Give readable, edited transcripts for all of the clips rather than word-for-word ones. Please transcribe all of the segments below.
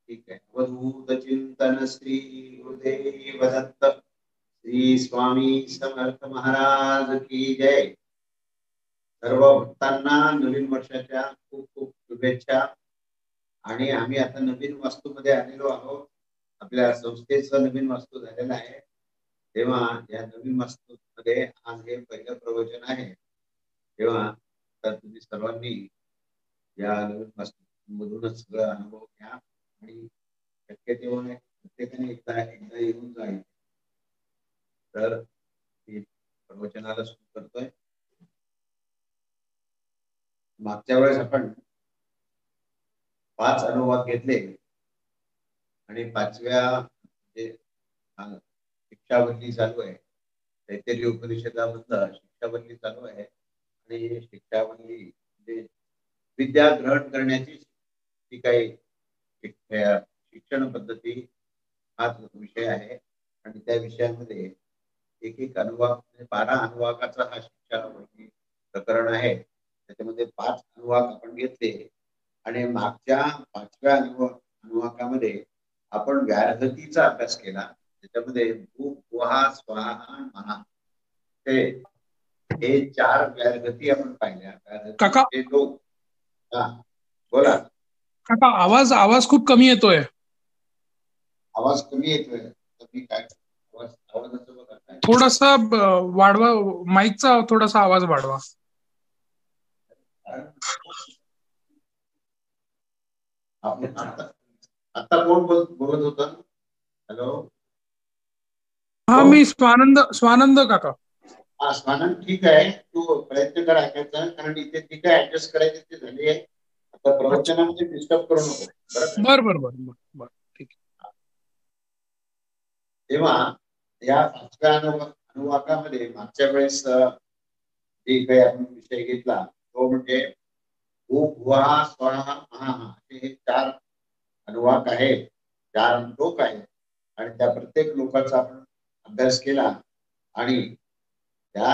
ठीक आहे. अवधूत चिंतन श्री गुरुदेव दत्त श्री स्वामी समर्थ महाराज की जय. सर्व भक्तांना नवीन वर्षाच्या खूप खूप शुभेच्छा. आणि आम्ही आता नवीन वास्तूमध्ये आलेलो आहोत. आपल्या संस्थेचं नवीन वास्तू झालेला आहे. तेव्हा या नवीन वास्तूमध्ये आज हे पहिलं प्रवचन आहे. तेव्हा तर तुम्ही सर्वांनी या नवीन वास्तूमधूनच सगळं अनुभव घ्या आणि शक्य तेव्हा प्रत्येकाने एकदा एकदा येऊन जाईल. तर प्रवचनाला सुरू करतोय. मागच्या वेळेस आपण 5 अनुवाद घेतले आणि 5व्या शिक्षावल्ली चालू आहे. तैत्तिरीय उपनिषदामधलं शिक्षावल्ली चालू आहे आणि शिक्षावल्ली म्हणजे विद्या ग्रहण करण्याची जी काही शिक्षण पद्धती हा विषय आहे. आणि त्या विषयामध्ये एक एक अनुवाक 12 अनुवाकाचा हा शिक्षावल्ली प्रकरण आहे. त्याच्यामध्ये 5 अनुवाक आपण घेतले आणि मागच्या 5व्या अनुवाकामध्ये आपण व्याहृतीचा अभ्यास केला. त्याच्यामध्ये भू वहा स्वाहा महा हे 4 व्याहृती आपण पाहिल्या. काका बोला काका, आवाज खूप कमी येतोय. आवाज कमी येतोय तर मी काय आवाजाचं बघा काय थोडासा वाढवा, माईकचा थोडासा आवाज वाढवा. आता कोण बोलत होता? हॅलो. हा, मी स्वानंद काका. हा, स्वानंद ठीक आहे. तू प्रयत्न कर ऐकायचा, कारण इथे ती काय ऍडजस्ट करायचे ते झाली आहे. आता प्रवचनामध्ये डिस्टर्ब करू नको. बर ठीक आहे. तेव्हा या 5व्या अनुवाकामध्ये मागच्या वेळेस जे काही आपण विषय घेतला तो म्हणजे भू भुवा स्वाहा महा हे 4 अनुवाक आहेत, 4 लोक आहेत. आणि त्या प्रत्येक लोकांचा आपण अभ्यास केला आणि त्या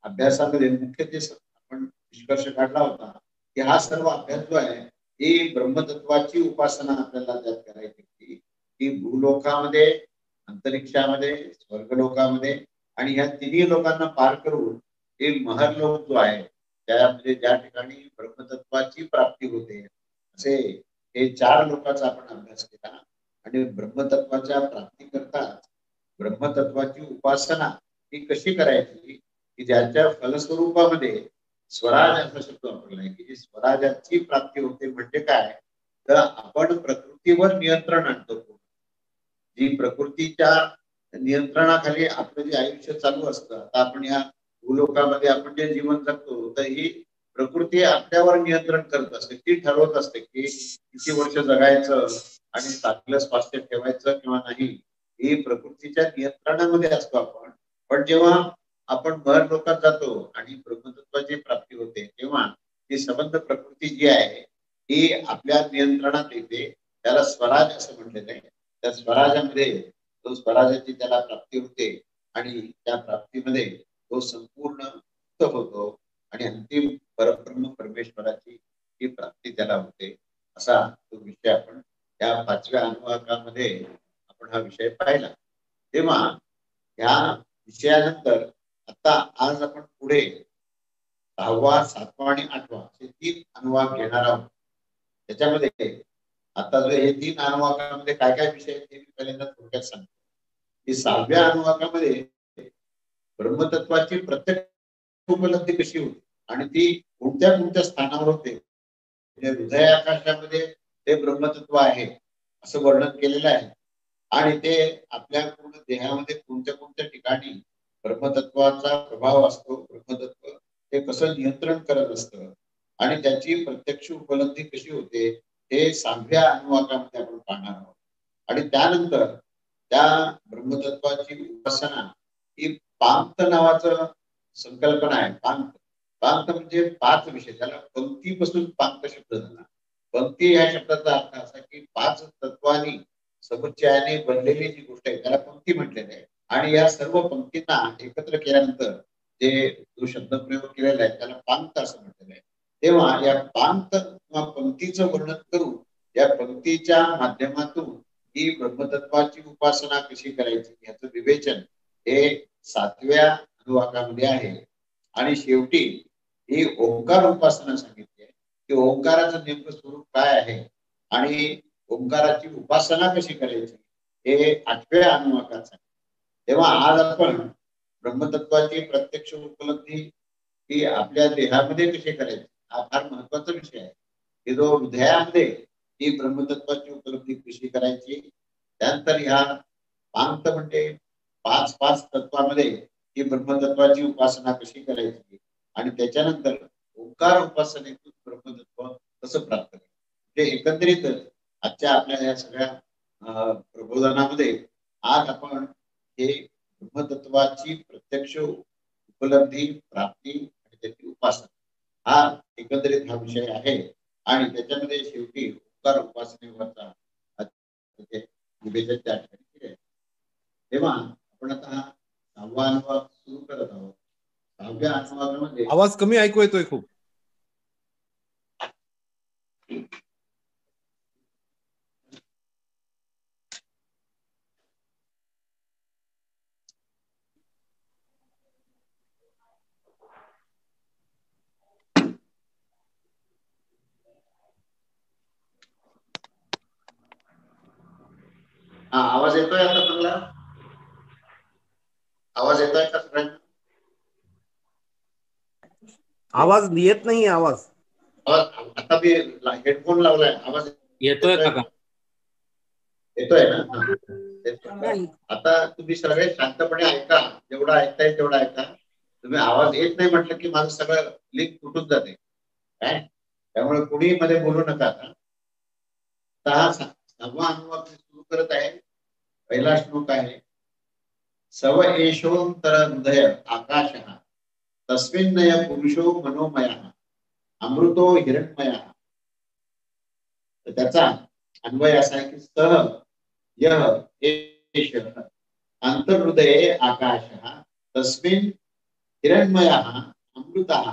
अभ्यासामध्ये मुख्य जे आपण निष्कर्ष काढला होता की हा सर्व अभ्यास जो आहे ही ब्रह्मतत्वाची उपासना आपल्याला त्यात करायची होती. की भूलोकामध्ये, अंतरिक्षामध्ये, स्वर्गलोकामध्ये आणि ह्या तिन्ही लोकांना पार करून हे महरलोक जो आहे त्यामध्ये ज्या ठिकाणी ब्रह्मतत्वाची प्राप्ती होते असे हे 4 लोकांचा आपण अभ्यास केला. आणि ब्रह्मतत्वाच्या प्राप्ती करता ब्रह्मतत्वाची उपासना ही कशी करायची की ज्याच्या फलस्वरूपामध्ये स्वराज असा शब्द वापरला आहे की स्वराजाची प्राप्ती होते. म्हणजे काय तर आपण प्रकृतीवर नियंत्रण आणतो. जी प्रकृतीच्या नियंत्रणाखाली आपलं जे आयुष्य चालू असतं, आता आपण या भूलोकामध्ये आपण जे जीवन जगतो तर ही प्रकृती आपल्यावर नियंत्रण करत असते. ती ठरवत असते की किती वर्ष जगायचं आणि चांगलं स्वास्थ्य ठेवायचं किंवा नाही, ही प्रकृतीच्या नियंत्रणामध्ये असतो आपण. पण जेव्हा आपण भर लोकात जातो आणि ब्रह्मतत्वाची प्राप्ती होते तेव्हा ती संबंध प्रकृती जी आहे ही आपल्या नियंत्रणात येते. त्याला स्वराज असं म्हटलेलं आहे. त्या स्वराजामध्ये तो स्वराजाची त्याला प्राप्ती होते आणि त्या प्राप्तीमध्ये तो संपूर्ण मुक्त होतो आणि अंतिम परब्रह्म परमेश्वराची ही प्राप्ती त्याला होते. असा तो विषय आपण या 5व्या अनुवाकामध्ये आपण हा विषय पाहिला. तेव्हा ह्या विषयानंतर आता आज आपण पुढे 6वा, 7वा आणि 8वा असे 3 अनुवाक घेणार आहोत. त्याच्यामध्ये आता जो हे 3 अनुवाकामध्ये काय काय विषय आहेत ते मी पहिल्यांदा थोडक्यात सांगतो. की 6व्या अनुवाकामध्ये ब्रह्मतत्वाची प्रत्यक्ष उपलब्धी कशी होती आणि ती कोणत्या कोणत्या स्थानावर होते. हृदय आकाशामध्ये ते ब्रह्मतत्व आहे असं वर्णन केलेलं आहे. आणि ते आपल्या पूर्ण देहामध्ये कोणत्या कोणत्या ठिकाणी ब्रह्मतत्वाचा प्रभाव असतो, ब्रह्मतत्व ते कसं नियंत्रण करत असतं आणि त्याची प्रत्यक्ष उपलब्धी कशी होते हे 6व्या अनुवाकामध्ये आपण पाहणार आहोत. आणि त्यानंतर त्या ब्रह्मतत्वाची उपासना ही पांक्त नावाचं संकल्पना आहे. पांक्त म्हणजे 5 विषय. त्याला पंक्तीपासून पांक्त शब्द झाला. पंक्ती या शब्दाचा अर्थ असा की 5 तत्वांनी समुच्चयाने बनलेली जी गोष्ट आहे त्याला पंक्ती म्हटलेली आहे. आणि या सर्व पंक्तींना एकत्र केल्यानंतर जे जो शब्द प्रयोग केलेला आहे त्याला पांक्त असं म्हटलेलं आहे. तेव्हा या पांक्त किंवा पंक्तीचं वर्णन करून या पंक्तीच्या माध्यमातून ही ब्रह्मतत्वाची उपासना कशी करायची याचं विवेचन हे 7व्या अनुवाकामध्ये आहे. आणि शेवटी ही ओंकार उपासना सांगितली आहे की ओंकाराचं नेमकं स्वरूप काय आहे आणि ओंकाराची उपासना कशी करायची हे 8व्या अनुवाकात सांगितलं. तेव्हा आज आपण ब्रह्मतत्वाची प्रत्यक्ष उपलब्धी ही आपल्या देहामध्ये कशी करायची हा फार महत्वाचा विषय आहे की जो हृदयामध्ये ही ब्रह्मतत्वाची उपलब्धी कशी करायची. त्यानंतर ह्या पांत म्हणजे 5 तत्वामध्ये ही ब्रह्मतत्वाची उपासना कशी करायची आणि त्याच्यानंतर ओंकार उपासनेतून ब्रह्मतत्व कसं प्राप्त करायचं. म्हणजे एकंदरीत आजच्या आपल्या या सगळ्या प्रबोधनामध्ये आज आपण हे ब्रह्मतत्वाची प्रत्यक्ष उपलब्धी प्राप्ती आणि त्याची उपासना हा एकंदरीत हा विषय आहे. आणि त्याच्यामध्ये शेवटी ओंकार उपासनेवरचा विवेचन त्या ठिकाणी केले आहे. तेव्हा आपण आता 6वा अनुवाद सुरू करत आहोत. 6व्या अनुवादामध्ये आवाज कमी ऐकू येतोय खूप. हा आवाज येतोय आता चांगला. आवाज येतोय का सगळ्यांना. आवाज येत नाही. आवाज आता मी हेडफोन लावलाय. आवाज येतोय का. येतोय ना. आता तुम्ही सगळे शांतपणे ऐका. जेवढा ऐकताय तेवढा ऐका. तुम्ही आवाज येत नाही म्हटलं की माझं सगळं लिंक तुटून जाते काय. त्यामुळे कुणी मध्ये बोलू नका. आता 6वा अनुवाद सुरू करत आहे. पहिला श्लोक आहे सव एषोंतर हृदय आकाशः तस्मिन्नय पुरुषो मनोमयः अमृतो हिरण्मयः. तर त्याचा अन्वय असा आहे की सह यः एषः अंतर्हृदये आकाशः तस्मिन् हिरण्मयः अमृतः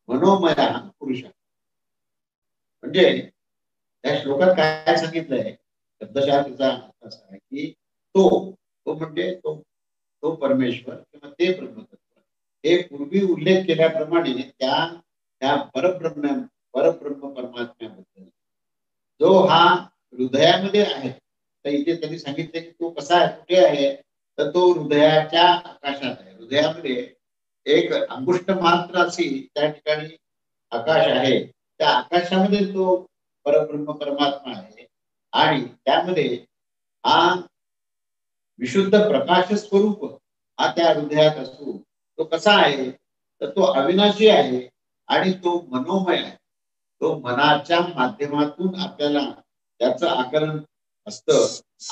मनोमयः पुरुषः. म्हणजे या श्लोकात काय सांगितलंय शब्दशः त्याचा अर्थ असा आहे की तो म्हणजे तो परमेश्वर किंवा ते ब्रह्मतत्व हे पूर्वी उल्लेख केल्याप्रमाणे त्या परब्रह्म परमात्म्याबद्दल जो हा हृदयामध्ये आहे. तर इथे त्यांनी सांगितलं की तो कसा आहे कुठे आहे तर तो हृदयाच्या आकाशात आहे. हृदयामध्ये एक अंगुष्ठ मात्र अशी त्या ठिकाणी आकाश आहे. त्या आकाशामध्ये तो परब्रह्म परमात्मा आहे आणि त्यामध्ये हा विशुद्ध प्रकाश स्वरूप हा त्या हृदयात असतो. तो कसा आहे तर तो अविनाशी आहे आणि तो मनोमय आहे. तो मनाच्या माध्यमातून आपल्याला त्याचं आकलन असतं.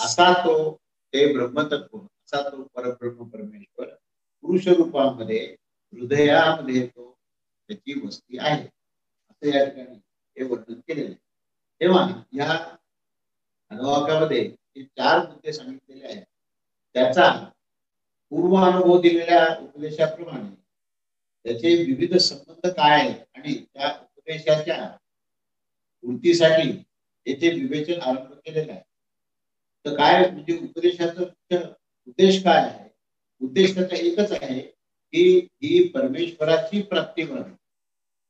असा तो ते ब्रह्मतत्व असा तो परब्रह्म परमेश्वर पुरुष रूपामध्ये हृदयामध्ये तो त्याची वस्ती आहे असं या ठिकाणी हे वर्णन केलेलं आहे. तेव्हा या अनुवाकामध्ये 4 मुद्दे सांगितलेले आहेत. त्याचा पूर्व अनुभव दिलेल्या उपदेशाप्रमाणे त्याचे विविध संबंध काय आहेत आणि त्या उपदेशाच्या पूर्तीसाठी येथे विवेचन आरंभ केलेलं आहे. तर काय म्हणजे उपदेशाचा उद्देश काय आहे. उद्देश त्याचा एकच आहे की ही परमेश्वराची प्राप्ती व्हावी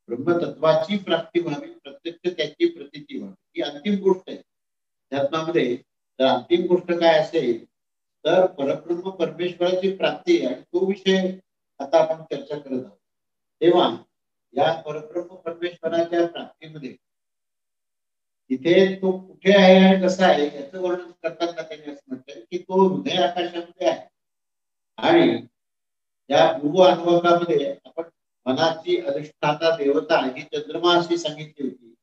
ब्रह्मतत्वाची प्राप्ती व्हावी प्रत्यक्ष त्याची प्रतीती व्हावी ही अंतिम गोष्ट आहे. अध्यात्मामध्ये तर अंतिम गोष्ट काय असेल तर परब्रह्म परमेश्वराची प्राप्ती आणि तो विषय आता आपण चर्चा करत आहोत. तेव्हा या परब्रह्म परमेश्वराच्या प्राप्तीमध्ये तिथे तो कुठे आहे आणि कसा आहे याचं वर्णन करताना त्यांनी असं म्हटलं की तो हृदय आकाशामध्ये आहे. आणि या पूर्व अनुभवामध्ये आपण मनाची अधिष्ठाता देवता ही चंद्रमा अशी सांगितली होती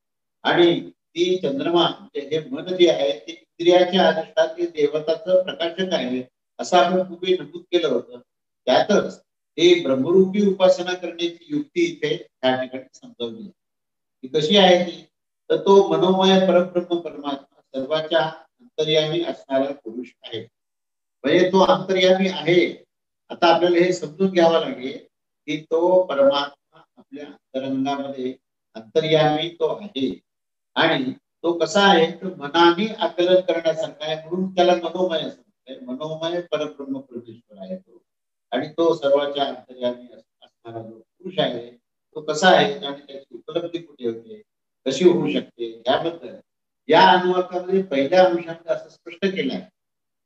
आणि ती चंद्रमा म्हणजे हे मन जे आहे ते इंद्रियाच्या अधिष्ठाती देवताचं प्रकाशक आहे असं आपण पूर्वी नमूद केलं होतं. त्यातच हे ब्रह्मरूपी उपासना करण्याची युक्ती इथे त्या ठिकाणी समजावली ती कशी आहे ती तर तो मनोमय परब्रह्म परमात्मा सर्वाच्या अंतर्यामी असणारा पुरुष आहे. म्हणजे तो अंतर्यामी आहे. आता आपल्याला हे समजून घ्यावं लागेल की तो परमात्मा आपल्या अंतरंगामध्ये अंतर्यामी तो आहे आणि तो कसा आहे तर मनाने आकलन करण्यासारखा आहे, म्हणून त्याला मनोमय असं म्हणतात. मनोमय परब्रह्म परमेश्वर आहे तो. आणि तो सर्वांच्या अंतर्यामी असणारा जो पुरुष आहे तो कसा आहे आणि त्याची उपलब्धी कुठे होते, कशी होऊ शकते, याबद्दल या अनुवाकामध्ये पहिल्या अंशात असं स्पष्ट केलं आहे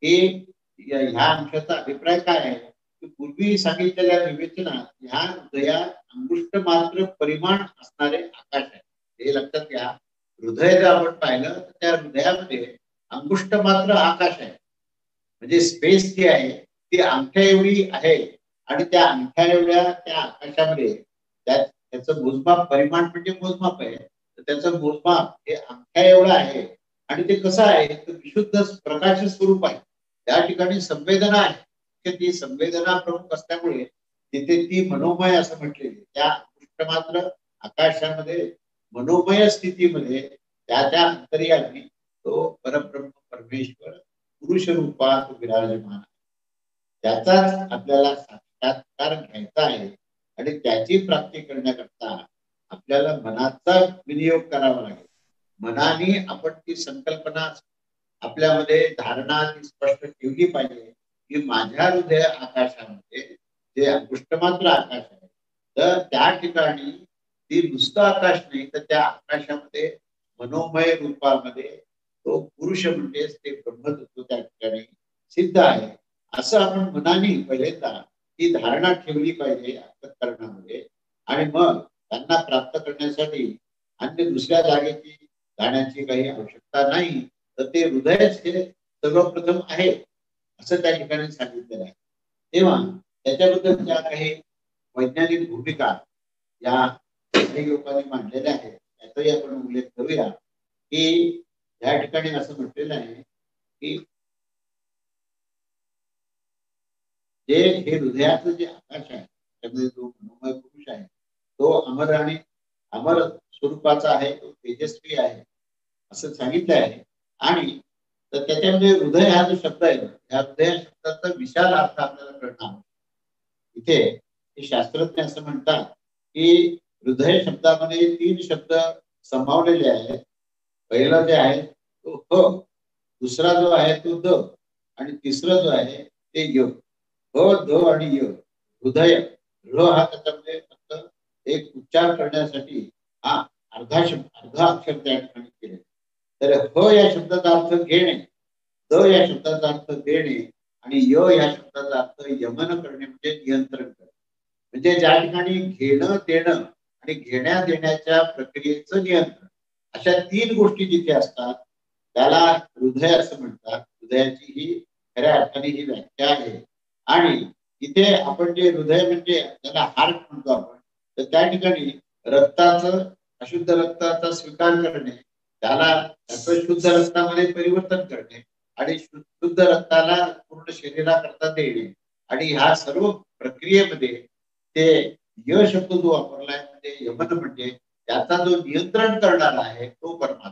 की ह्या अंशाचा अभिप्राय काय आहे की पूर्वी सांगितलेल्या विवेचनात ह्या हृदयात अंगुष्ठ मात्र परिमाण असणारे आकाश आहे. हे लक्षात घ्या. हृदय जर आपण पाहिलं तर त्या हृदयामध्ये अंगुष्ठ मात्र आकाश आहे. म्हणजे स्पेस जी आहे ती अंगठ्या एवढी आहे आणि त्या अंगठ्या एवढ्या त्या आकाशामध्ये त्याचं मोजमाप, परिमाण म्हणजे मोजमाप आहे, तर त्याचं मोजमाप हे अंगठ्या एवढं आहे. आणि ते कसं आहे तर विशुद्ध प्रकाश स्वरूप आहे. त्या ठिकाणी संवेदना आहे, ती संवेदना प्रमुख असल्यामुळे तिथे ती मनोमय असं म्हटलेली. त्या अंगुष्ठ मात्र आकाशामध्ये मनोमय स्थितीमध्ये त्या अंतर्यामी तो परब्रह्म परमेश्वर पुरुष रूपात विराजमान आहे. त्याचाच आपल्याला साक्षात्कार घ्यायचा आहे आणि त्याची प्राप्ती करण्याकरता आपल्याला मनाचा विनियोग करावा लागेल. मनाने आपण ती संकल्पना आपल्यामध्ये धारणा ती स्पष्ट ठेवली पाहिजे की माझ्या हृदय आकाशामध्ये जे अंगुष्ठमात्र आकाश आहे तर त्या ठिकाणी ती नुसतं आकाश नाही तर त्या आकाशामध्ये मनोमय रूपामध्ये तो पुरुष म्हणजेच ते ब्रह्मतत्व त्या ठिकाणी सिद्ध आहे. असं आपण मनाने पहिल्यांदा ही धारणा ठेवली पाहिजे अंतःकरणामध्ये. आणि मग त्यांना प्राप्त करण्यासाठी अन्य दुसऱ्या जागेची जाण्याची काही आवश्यकता नाही, तर ते हृदयच हे सर्वप्रथम आहे असं त्या ठिकाणी सांगितलेलं आहे. तेव्हा त्याच्याबद्दल ज्या काही वैज्ञानिक भूमिका या काही लोकांनी मांडलेल्या आहेत त्याचाही आपण उल्लेख करूया की या ठिकाणी असं म्हटलेलं आहे की जे हे हृदयाचं जे आकाश आहे त्यामध्ये जो मनोमय पुरुष आहे तो अमर आणि अमर स्वरूपाचा आहे, तो तेजस्वी आहे असं सांगितलं आहे. आणि तर त्याच्यामध्ये हृदय हा जो शब्द आहे ह्या हृदय शब्दाचा विशाल अर्थ आपल्याला कळणार. इथे शास्त्रज्ञ असं म्हणतात की हृदय शब्दामध्ये 3 शब्द समावलेले आहेत. पहिला जे आहे तो ह, दुसरा जो आहे तो द आणि तिसरा जो आहे ते य. ह, द आणि य. हृदय ऋ हा त्याच्यामध्ये फक्त एक उच्चार करण्यासाठी हा अर्धा अक्षर त्या ठिकाणी केले. तर ह या शब्दाचा अर्थ घेणे, द या शब्दाचा अर्थ देणे आणि य या शब्दाचा अर्थ यमन करणे म्हणजे नियंत्रण करणे. म्हणजे ज्या ठिकाणी घेणं देणं आणि घेण्या देण्याच्या प्रक्रियेचं नियंत्रण अशा 3 गोष्टी जिथे असतात त्याला हृदय असं म्हणतात. हृदयाची ही खऱ्या अर्थाने ही व्याख्या आहे. आणि इथे आपण जे हृदय म्हणजे त्याला हार्ट म्हणतो आपण, तर त्या ठिकाणी रक्ताचं अशुद्ध रक्ताचा स्वीकार करणे, त्याला त्याचं शुद्ध रक्तामध्ये परिवर्तन करणे आणि शुद्ध रक्ताला पूर्ण शरीराकरता देणे आणि ह्या सर्व प्रक्रियेमध्ये ते य शब्द जो वापरलाय म्हणजे यमन म्हणजे त्याचा जो नियंत्रण करणारा आहे तो परमात्मा.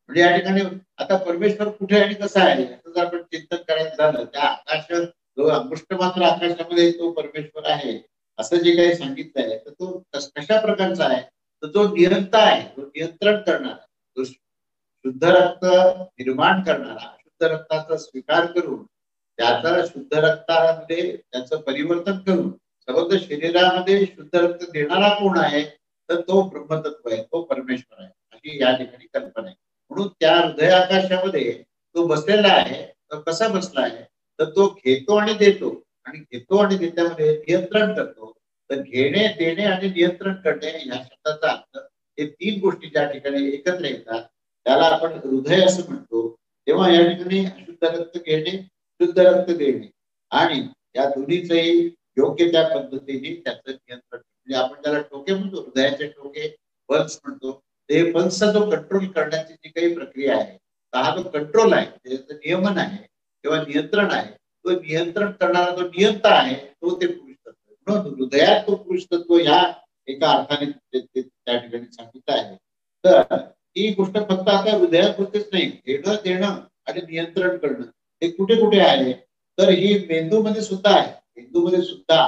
म्हणजे या ठिकाणी आता परमेश्वर कुठे आणि कसा आहे असं जर आपण चिंतन करायचं झालं त्या आकाश जो अंगुष्ठ मात्र आकाशामध्ये तो परमेश्वर आहे असं जे काही सांगितलं आहे तर तो कशा प्रकारचा आहे तर जो नियंता आहे, जो नियंत्रण करणारा, जो शुद्ध रक्त निर्माण करणारा, शुद्ध रक्ताचा स्वीकार करून त्याचा शुद्ध रक्तामध्ये त्याचं परिवर्तन करून सर्व शरीरामध्ये शुद्ध रक्त देणारा कोण आहे तर तो ब्रह्मतत्व आहे, तो परमेश्वर आहे अशी या ठिकाणी कल्पना आहे. म्हणून त्या हृदय आकाशामध्ये तो बसलेला आहे. तर कसा बसला आहे तर तो घेतो आणि देतो आणि घेतो आणि देण्यामध्ये नियंत्रण करतो. तर घेणे देणे आणि नियंत्रण करणे या शब्दाचा अर्थ हे 3 गोष्टी ज्या ठिकाणी एकत्र येतात त्याला आपण हृदय असं म्हणतो. तेव्हा या ठिकाणी अशुद्ध रक्त घेणे, शुद्ध रक्त देणे आणि या दोन्हीचंही योग्य त्या पद्धतीने त्याचं नियंत्रण म्हणजे आपण त्याला टोके म्हणतो, हृदयाचे टोके पल्स म्हणतो. ते पल्सचा जो कंट्रोल करण्याची जी काही प्रक्रिया आहे हा जो कंट्रोल आहे त्याचं नियमन आहे किंवा नियंत्रण आहे, तो नियंत्रण करणारा जो नियंता आहे तो ते पुरुष तत्व. म्हणून हृदयात तो पुरुष तत्व ह्या एका अर्थाने त्या ठिकाणी सांगितलं आहे. तर ही गोष्ट फक्त आता हृदयात होतेच नाही, घेणं देणं आणि नियंत्रण करणं हे कुठे कुठे आहे तर ही मेंदूमध्ये सुद्धा आहे. मेंदूमध्ये सुद्धा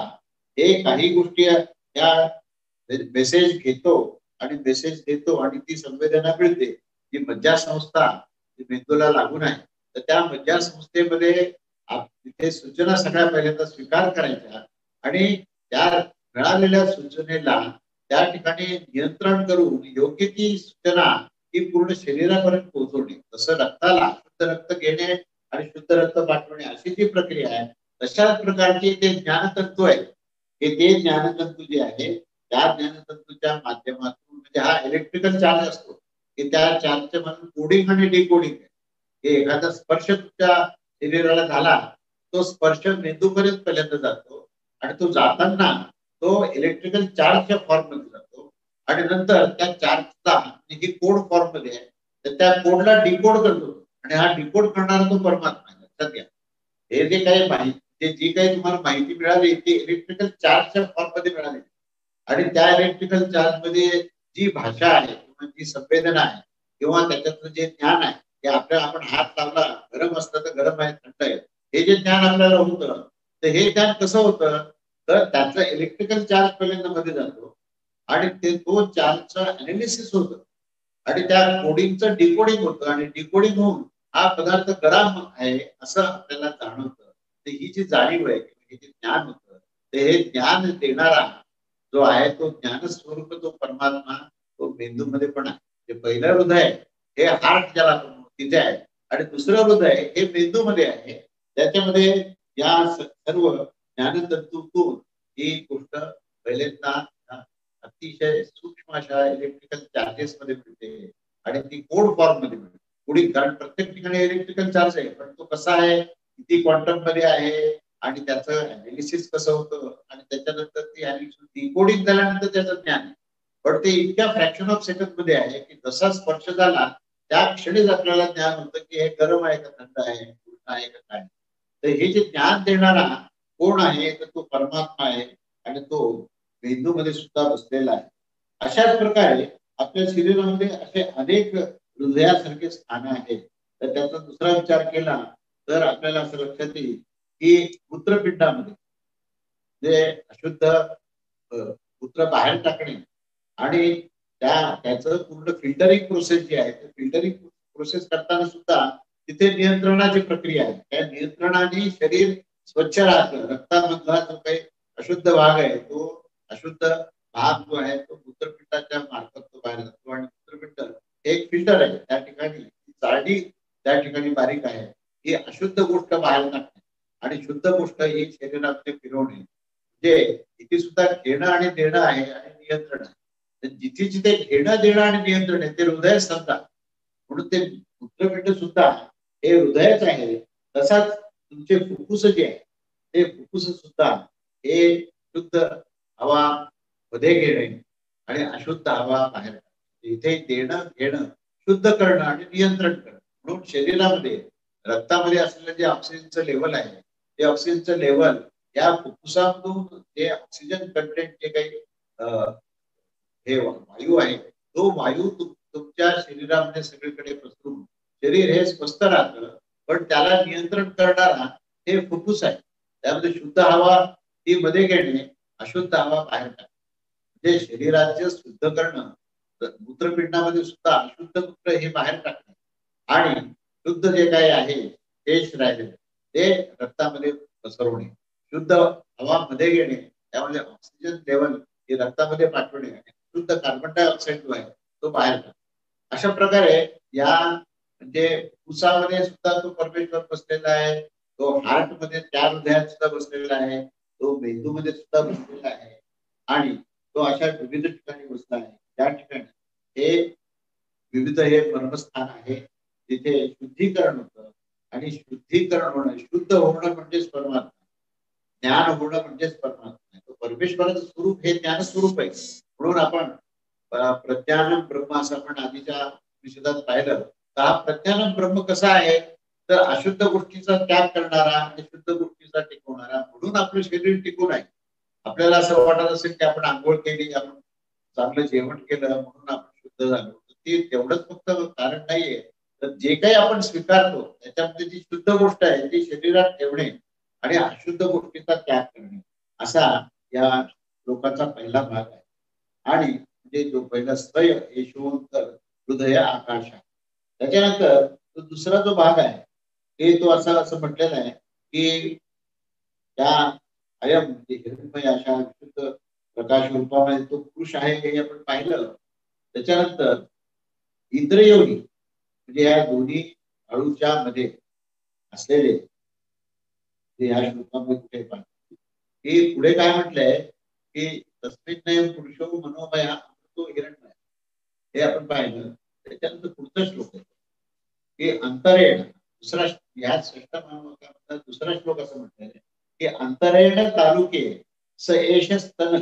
हे काही गोष्टी या मेसेज घेतो आणि मेसेज देतो आणि ती संवेदना मिळते. जी मज्जासंस्था जी मेंदूला लागून आहे, तर त्या मज्जासंस्थेमध्ये तिथे सूचना सगळ्या पहिल्यांदा स्वीकार करायच्या आणि त्या मिळालेल्या सूचनेला त्या ठिकाणी नियंत्रण करून योग्य ती सूचना ही पूर्ण शरीरापर्यंत पोहोचवणे. जसं रक्ताला शुद्ध रक्त घेणे आणि शुद्ध रक्त पाठवणे अशी जी प्रक्रिया आहे, तशाच प्रकारचे ते ज्ञानतंतू आहे, हे ते ज्ञानतंतू जे आहे त्या ज्ञानतंतूच्या माध्यमातून म्हणजे हा इलेक्ट्रिकल चार्ज असतो की त्या चार्जच्या मधून कोडिंग आणि डिकोडिंग हे एखादा स्पर्श तुमच्या शरीराला झाला, तो स्पर्श मेंदूपर्यंत पहिल्यांदा जातो आणि तो जाताना तो इलेक्ट्रिकल चार्जच्या फॉर्म मध्ये जातो आणि नंतर त्या चार्जचा जी कोड फॉर्म मध्ये आहे तर त्या कोडला डिकोड करतो आणि हा डिकोड करणारा तो परमात्मा आहे. लक्षात घ्या, हे जे काही माहिती जी काही तुम्हाला माहिती मिळाली ती इलेक्ट्रिकल चार्जच्या फॉर्म मध्ये मिळाली आणि त्या इलेक्ट्रिकल चार्ज मध्ये जी भाषा आहे किंवा जी संवेदना आहे किंवा त्याच्यातलं जे ज्ञान आहे ते आपल्याला आपण हात लावला गरम असतं तर गरम आहे थंड आहे हे जे ज्ञान आपल्याला होतं तर हे ज्ञान कसं होतं तर त्याचा इलेक्ट्रिकल चार्ज पहिल्यांदा मध्ये जातो आणि ते तो चार्जचं अनालिसिस होतं आणि त्या कोडिंगचं डिकोडिंग होतं आणि डिकोडिंग होऊन हा पदार्थ गरम आहे असं आपल्याला जाणवतं. तर ही जी जाणीव आहे हे जे ज्ञान होतं ते हे ज्ञान देणारा जो आहे तो ज्ञानस्वरूप तो परमात्मा तो मेंदूमध्ये पण आहे. जे पहिलं हृदय हे हार्ट ज्याला तिथे आहे आणि दुसरं हृदय हे मेंदूमध्ये आहे. त्याच्यामध्ये या सर्व ज्ञानतंतूतून ही गोष्ट पहिल्यांदा अतिशय सूक्ष्म अशा इलेक्ट्रिकल चार्जेस मध्ये मिळते आणि ती कोड फॉर्म मध्ये मिळते. पुढे कारण प्रत्येक ठिकाणी इलेक्ट्रिकल चार्ज आहे पण तो कसा आहे किती क्वांटम मध्ये आहे आणि त्याचं अनालिसिस कसं होतं आणि त्याच्यानंतर ती डिकोडिंग झाल्यानंतर त्याचं ज्ञान पण ते इतक्या फ्रॅक्शन ऑफ सेकंड मध्ये आहे की जसा स्पर्श झाला त्या क्षणीच आपल्याला ज्ञान होतं की हे गरम आहे का थंड आहे उष्ण आहे का काय. तर हे जे ज्ञान देणारा कोण आहे तर तो परमात्मा आहे आणि तो मेंदूमध्ये सुद्धा बसलेला आहे. अशाच प्रकारे आपल्या शरीरामध्ये असे अनेक हृदयासारखे स्थान आहेत. तर त्याचा दुसरा विचार केला तर आपल्याला असं लक्षात येईल की मूत्रपिंडामध्ये जे अशुद्ध मूत्र बाहेर टाकणे आणि त्याचं पूर्ण फिल्टरिंग प्रोसेस जी आहे फिल्टरिंग प्रोसेस करताना सुद्धा तिथे नियंत्रणाची प्रक्रिया आहे. त्या नियंत्रणाने शरीर स्वच्छ राहतं. रक्तामधला जो काही अशुद्ध भाग आहे तो अशुद्ध भाग जो आहे तो मूत्रपिंडाच्या मार्फत तो बाहेर जातो आणि मूत्रपिंड एक फिल्टर आहे. त्या ठिकाणी चाळणी त्या ठिकाणी बारीक आहे ही अशुद्ध गोष्ट बाहेर टाकणे आणि शुद्ध गोष्ट ही शरीरामध्ये फिरवणे म्हणजे इथे सुद्धा घेणं आणि देणं आहे आणि नियंत्रण आहे. जिथे जिथे घेणं देणं आणि नियंत्रण आहे ते हृदय समजा म्हणून ते मूत्रपिंड सुद्धा हे हृदयच आहे. तसाच तुमचे फुफ्फुस जे आहे ते फुफ्फुस सुद्धा हे शुद्ध हवा मध्ये घेणे आणि अशुद्ध हवा बाहेर इथे देणं घेणं शुद्ध करणं आणि नियंत्रण करणं. म्हणून शरीरामध्ये रक्तामध्ये असलेलं जे ऑक्सिजनचं लेवल आहे ते ऑक्सिजनचं लेवल या फुफ्फुसामधून जे ऑक्सिजन कंटेंट जे काही हे वायू आहे तो वायू तुमच्या शरीरामध्ये सगळीकडे पसरून शरीर हे स्वस्थ राहतं पण त्याला नियंत्रण करणारा हे फुफ्फुस आहे. त्यामध्ये शुद्ध हवा ती मध्ये घेणे अशुद्ध हवा बाहेर टाकणे म्हणजे शरीराचे शुद्ध करणं मूत्रपिंडामध्ये सुद्धा अशुद्ध मूत्र हे बाहेर टाकणे आणि शुद्ध जे काही आहे तेच राहिले ते रक्तामध्ये पसरवणे शुद्ध हवा मध्ये घेणे त्यामध्ये ऑक्सिजन लेवल हे रक्तामध्ये पाठवणे शुद्ध कार्बन डायऑक्साईड जो आहे तो बाहेर टाकणे. अशा प्रकारे या म्हणजे फुफ्फुसामध्ये सुद्धा तो परमेश्वर बसलेला आहे. तो हार्ट मध्ये त्या हृदयात सुद्धा बसलेला आहे. तो मेंदूमध्ये सुद्धा बसलेला आहे आणि तो अशा विविध ठिकाणी बसला आहे. त्या ठिकाणी हे विविध हे मर्मस्थान आहे जिथे शुद्धीकरण होतं आणि शुद्धीकरण होणं शुद्ध होणं म्हणजेच परमात्मा ज्ञान होणं म्हणजेच परमात्मा. तो परमेश्वराचं स्वरूप हे ज्ञान स्वरूप आहे. म्हणून आपण प्रज्ञानम ब्रह्म असं आपण आधीच्या विषयात पाहिलं तर हा प्रज्ञानम ब्रह्म कसा आहे तर अशुद्ध गोष्टीचा त्याग करणारा आणि शुद्ध गोष्टीचा टिकवणारा म्हणून आपलं शरीर टिकून आहे. आपल्याला असं वाटत असेल की आपण आंघोळ केली आपण चांगलं जेवण केलं म्हणून आपण शुद्ध झालो ते तेवढंच फक्त कारण नाहीये. तर जे काही आपण स्वीकारतो त्याच्यामध्ये जी शुद्ध गोष्ट आहे ती शरीरात ठेवणे आणि अशुद्ध गोष्टीचा त्याग करणे असा या श्लोकाचा पहिला भाग आहे. आणि म्हणजे जो पहिला स्थय यशवंत हृदय आकाश आहे त्याच्यानंतर तो दुसरा जो भाग आहे ते तो असं म्हटलेला आहे की त्या अयम म्हणजे हिरण्मय अशा विशुद्ध प्रकाश रूपामध्ये तो पुरुष आहे हे आपण पाहिलं. त्याच्यानंतर इंद्रियोनी म्हणजे या दोन्ही अळूच्या मध्ये असलेले जे या श्लोकामध्ये कुठे पाहिजे हे पुढे काय म्हटलंय की तस्मिन् पुरुषो मनोमया तो हिरण्मय हे आपण पाहिलं. त्याच्यानंतर पुढचा श्लोक आहे की अंतरेण दुसरा या श्रेष्ठ दुसरा श्लोक असं म्हटलेला आहे की अंतरेण तालुके स एष स्तन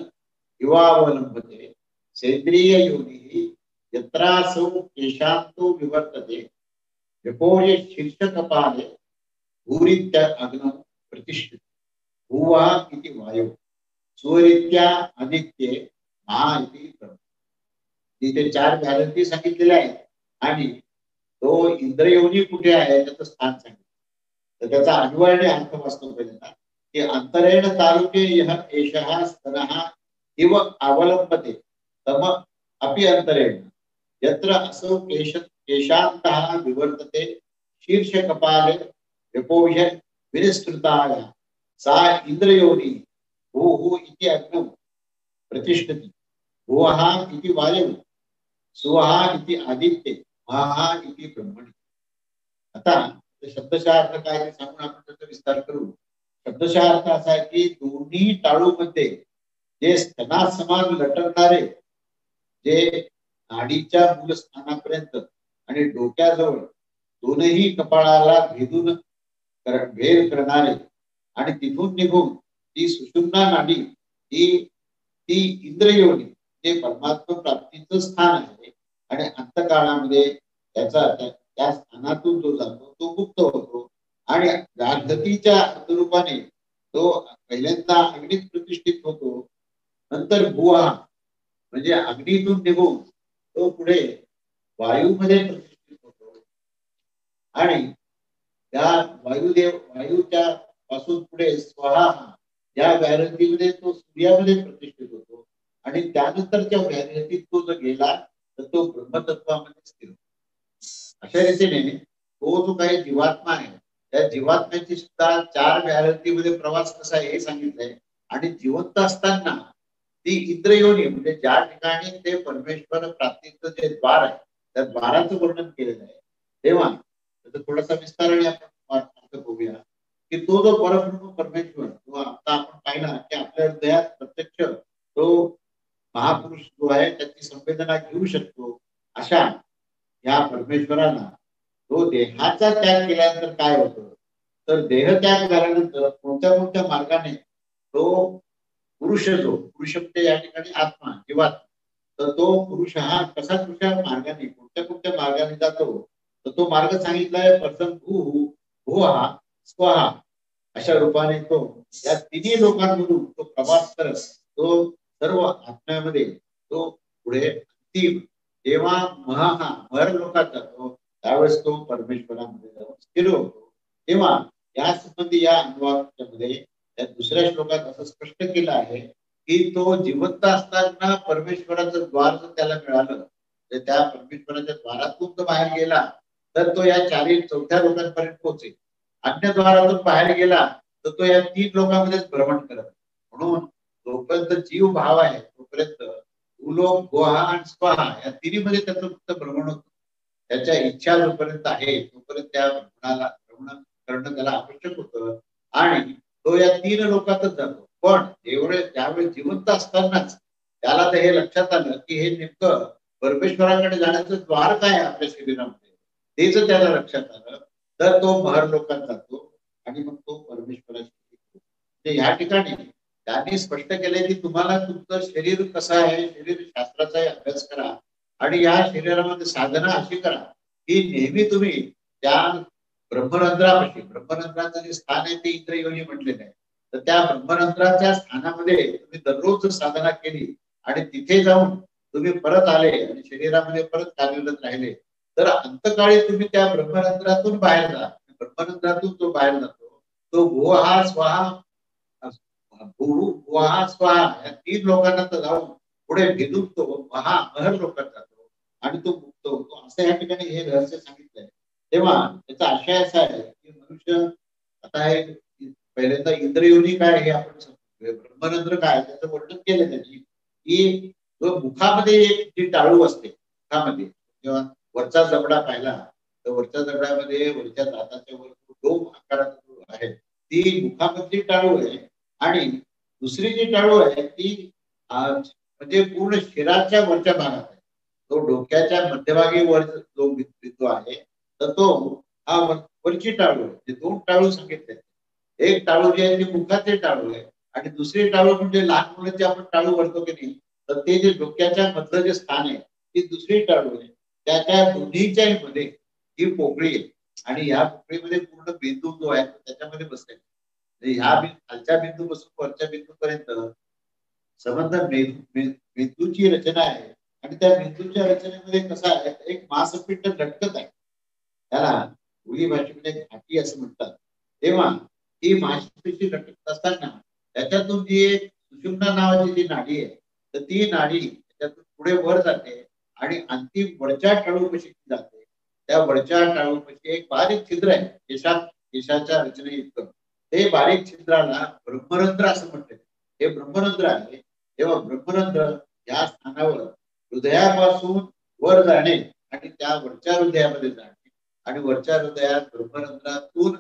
युवावलंबते सेंद्रिय योनी यत्रासौ केशांतो विवर्तते विपोर्य शीर्षकपाले भूरित्या अग्नौ प्रतिष्ठित भुवः इति वायु सूर्यत्या आदित्ये महा इति ब्रह्म. तिथे 4 गॅरंटी सांगितलेल्या आहेत आणि तो इंद्रियोनी कुठे आहे त्याचं स्थान सांगितलं. तर त्याचा अन्वयने अर्थ वाचतो पहिल्यांदा की अंतरेण तालुके यः एषः स्तनः इव अवलंबते तम अपि अंतरेण यत्र असौ केशान्तः विवर्तते शीर्षकपाले विपोह्य विनिस्तृताय सा इंद्रियोनी भूः इति अग्नौ प्रतिष्ठति भुवः इति वायु सुवः इति आदित्ये महा इति ब्रह्मणी. आता शब्दशः अर्थ काय ते सांगून आपण त्याचा विस्तार करू. शब्दशः अर्थ असा आहे की दोन्ही टाळूमध्ये जे स्तनासमान लटकणारे जे नाडीच्या मूलस्थानापर्यंत आणि डोक्याजवळ दोनही कपाळाला भेद करणारे आणि तिथून निघून ती सुषुम्ना नाडी ती इंद्रियोनी जे परमात्मा प्राप्तीचं स्थान आहे आणि अंतकाळामध्ये त्या स्थानातून जो जातो तो मुक्त होतो आणि जागृतीच्या अनुरूपाने तो पहिल्यांदा अग्नीत प्रतिष्ठित होतो. नंतर भुवा म्हणजे अग्नीतून निघून तो पुढे वायूमध्ये प्रतिष्ठित होतो आणि त्या वायूच्या पासून पुढे स्वहा या गॅरंटीमध्ये तो सूर्यामध्ये प्रतिष्ठित होतो आणि त्यानंतरच्या गॅरंटीत तो जो गेला तर तो ब्रह्मतत्वामध्ये स्थिर. अशा रीतीने तो जो काही जीवात्मा आहे त्या जीवात्म्याची सुद्धा 4 गॅरंटीमध्ये प्रवास कसा आहे हे सांगितलंय. आणि जिवंत असताना ती इंद्रियोनी म्हणजे ज्या ठिकाणी ते परमेश्वर प्राप्तीचं जे द्वार आहे त्या द्वाराचं वर्णन केलेलं आहे तेव्हा त्याचा थोडासा विस्ताराने आपण अर्थ बघूया की तो जो परब्रह्म परमेश्वर तो आता आपण पाहिला की आपल्या हृदयात प्रत्यक्ष तो महापुरुष जो आहे त्याची संवेदना घेऊ शकतो. अशा या परमेश्वराला तो देहाचा त्याग केल्यानंतर काय होतं तर देह त्याग झाल्यानंतर कोणत्या मार्गाने तो पुरुष म्हणजे या ठिकाणी आत्मा जीवात्मा तर तो पुरुष हा कशा मार्गाने कोणत्या मार्गाने जातो तर तो मार्ग सांगितलाय प्रथम भुवः स्वहा अशा रूपाने तो या तिन्ही लोकांमधून तो प्रवास करत तो सर्व आत्म्यामध्ये तो पुढे अंतिम जेव्हा महर लोकात जातो त्यावेळेस तो परमेश्वरामध्ये जाऊन स्थिर होतो. तेव्हा या संबंधी या अनुवादामध्ये त्या दुसऱ्या श्लोकात असं स्पष्ट केलं आहे की तो जिवंत असताना परमेश्वराचं द्वार जर त्याला मिळालं तर त्या परमेश्वराच्या द्वारातून तो बाहेर गेला तर तो या 4 लोकांपर्यंत पोहोचेल. अन्य द्वारातून बाहेर गेला तर तो या 3 लोकांमध्येच भ्रमण करत. म्हणून जोपर्यंत जीव भाव आहे तोपर्यंत भूलोक भुवः आणि स्वहा या तिन्हीमध्ये त्याचं फक्त भ्रमण होतं. त्याच्या इच्छा जोपर्यंत आहे तोपर्यंत त्या भ्रमण करणं त्याला आवश्यक होतं आणि तो या 3 लोकातच जातो. पण ज्यावेळेस जिवंत असतानाच त्याला तर हे लक्षात आलं की हे नेमकं परमेश्वराकडे जाण्याचं द्वार काय आहे आपल्या शरीरामध्ये तेच त्याला लक्षात आलं तर तो महर लोकात जातो आणि मग तो परमेश्वराशी. या ठिकाणी त्यांनी स्पष्ट केलंय की तुम्हाला तुमचं शरीर कसं आहे शरीर शास्त्राचाही अभ्यास करा आणि या शरीरामध्ये साधना अशी करा की नेहमी तुम्ही त्या ब्रह्मरंध्राचं जे स्थान आहे ते इंद्रियोनी म्हटलेलं आहे तर त्या ब्रह्मरंध्राच्या स्थानामध्ये तुम्ही दररोज साधना केली आणि तिथे जाऊन तुम्ही परत आले आणि शरीरामध्ये परत कार्यरत राहिले तर अंतकाळी तुम्ही त्या ब्रह्मरंध्रातून बाहेर जा. ब्रह्मरंध्रातून तो बाहेर जातो तो भुवः स्वहा या 3 लोकांना तर जाऊन पुढे भेदून तो महर लोकात जातो आणि तो मुक्त होतो, असं या ठिकाणी हे रहस्य सांगितलंय. तेव्हा त्याचा आशय असा आहे की मनुष्य आता हे पहिल्यांदा इंद्रयोनी काय हे आपण समजतोय, ब्रह्मरंध्र काय त्याचं वर्णन केलं त्यांनी की जो मुखामध्ये एक जी टाळू असते, मुखामध्ये जेव्हा वरचा जबडा पाहिला तर वरच्या जबड्यामध्ये वरच्या दाताच्या वर डोम आकाराचा आहे ती मुखामधली टाळू आहे. आणि दुसरी जी टाळू आहे ती म्हणजे पूर्ण शिराच्या वरच्या भागात आहे. तो डोक्याच्या मध्यभागी वर जो बिंदू आहे तर तो हा वरची टाळू आहे. दोन टाळू सांगितले, एक टाळू जे आहे ते मुखाचे टाळू आहे आणि दुसरी टाळू म्हणजे लहान मुलांचे आपण टाळू भरतो की नाही, तर ते जे डोक्याच्या मधलं जे स्थान आहे ती दुसरी टाळू आहे. त्याच्या दोन्हीच्या मध्ये ही पोकळी आहे आणि ह्या पोकळीमध्ये पूर्ण बिंदू जो आहे त्याच्यामध्ये बसले. ह्या खालच्या बिंदूपासून वरच्या बिंदूपर्यंत संबंध मेंदूची रचना आहे आणि त्या मेंदूच्या रचनेमध्ये कसं आहे, एक मांसपिंड लटकत आहे, त्याला बोली भाषेमध्ये घाटी असं म्हणतात. तेव्हा ही मांसपेशी लटकत असताना त्याच्यातून जी एक सुषुम्ना नावाची जी नाडी आहे तर ती नाडी त्याच्यातून पुढे वर जाते आणि अंतिम वरच्या टाळूपाशी जाते. त्या वरच्या टाळूपाशी एक बारीक छिद्र आहे केशाच्या रचने इतकं, ते बारीक छिद्राला ब्रह्मरंध्र असं म्हणतात. हे ब्रह्मरंध्र आहे. तेव्हा ब्रह्मरंध्र या स्थानावर हृदयापासून वर जाणे आणि त्या वरच्या हृदयामध्ये जाणे आणि वरच्या हृदयात ब्रह्मरंध्रातून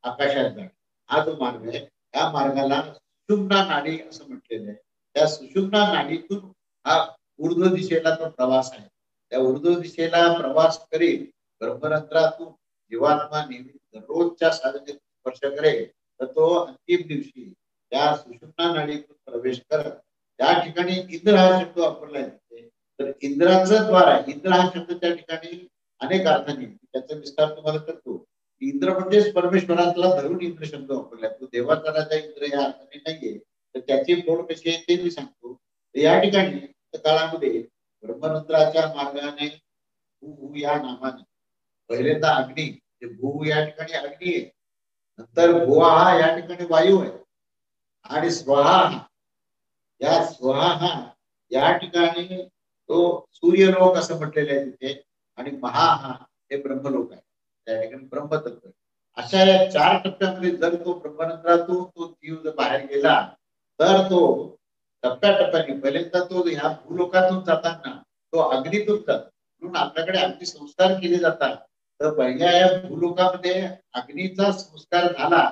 आकाशात जाणे हा जो मार्ग आहे त्या मार्गाला सुषुम्ना नाडी असं म्हटलेलं आहे. त्या सुषुम्ना नाडीतून हा ऊर्ध्व दिशेला तो प्रवास आहे. त्या ऊर्ध्व दिशेला प्रवास करीत ब्रह्मरंध्रातून जीवात्मा नेहमी दररोजच्या साधनेत स्पर्श करेल तर तो अंतिम दिवशी त्या सुषुम्ना नाडीतून प्रवेश करत त्या ठिकाणी इंद्र हा शब्द वापरला जाते. तर इंद्राचं द्वार आहे. इंद्र हा शब्द त्या ठिकाणी अनेक अर्थाने त्याचा विस्तार तुम्हाला करतो. इंद्र म्हणजेच परमेश्वरातला धरून इंद्र शब्द वापरला, तो देवाचा राजा इंद्र या अर्थाने नाहीये. तर त्याची फोड कशी आहे ते मी सांगतो. या ठिकाणी काळामध्ये ब्रह्मरंध्राच्या मार्गाने भू या नामाने पहिल्यांदा अग्नी, भू या ठिकाणी अग्नी आहे, नंतर भुवा हा या ठिकाणी वायू आहे आणि स्वहा स्वहा या ठिकाणी तो सूर्यलोक असं म्हटलेलं आहे तिथे आणि महा हा हे ब्रह्मलोक आहे. त्या ठिकाणी ब्रह्मतत्व. अशा या 4 टप्प्यामध्ये जर तो ब्रह्मरंध्रातून तो जीव जर बाहेर गेला तर तो टप्प्याटप्प्याने पहिल्यांदा तो ह्या भूलोकातून जाताना तो अग्नीतून जातो. म्हणून आपल्याकडे अग्नी संस्कार केले जातात. तर पहिल्या या भूलोकामध्ये अग्नीचा संस्कार झाला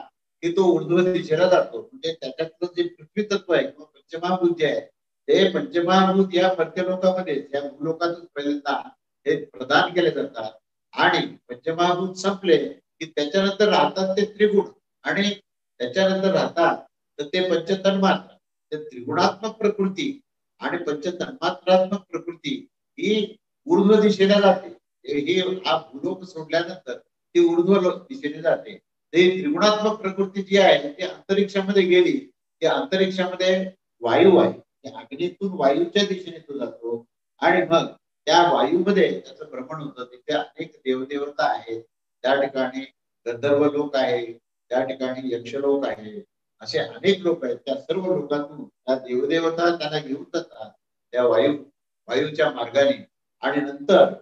की तो ऊर्ध्व दिशेला जातो. म्हणजे त्याच्यातलं जे पृथ्वी तत्व आहे किंवा पंचमहाभूत जे आहे ते पंचमहाभूत या मर्त्यलोकामध्ये या भूलोकातून पहिल्यांदा हे प्रदान केले जातात आणि पंचमहाभूत संपले की त्याच्यानंतर राहतात ते त्रिगुण आणि त्याच्यानंतर राहतात तर ते पंचतन्मात्र. त्रिगुणात्मक प्रकृती आणि पंचतन्मात्रात्मक प्रकृती ही ऊर्ध्व दिशेला जाते. ही हा भूलोक सोडल्यानंतर ती ऊर्ध्व दिशेने जाते. ते त्रिगुणात्मक प्रकृती जी आहे ती अंतरिक्षामध्ये गेली की अंतरिक्षामध्ये वायू आहे, अग्नीतून वायूच्या दिशेने तो जातो आणि मग त्या वायूमध्ये त्याचं भ्रमण होतं. तिथे अनेक देवदेवता आहेत, त्या ठिकाणी गंधर्व लोक आहे, त्या ठिकाणी यक्षलोक आहे, असे अनेक लोक आहेत. त्या सर्व लोकांतून त्या देवदेवता त्यांना घेऊन जातात त्या वायूच्या मार्गाने आणि नंतर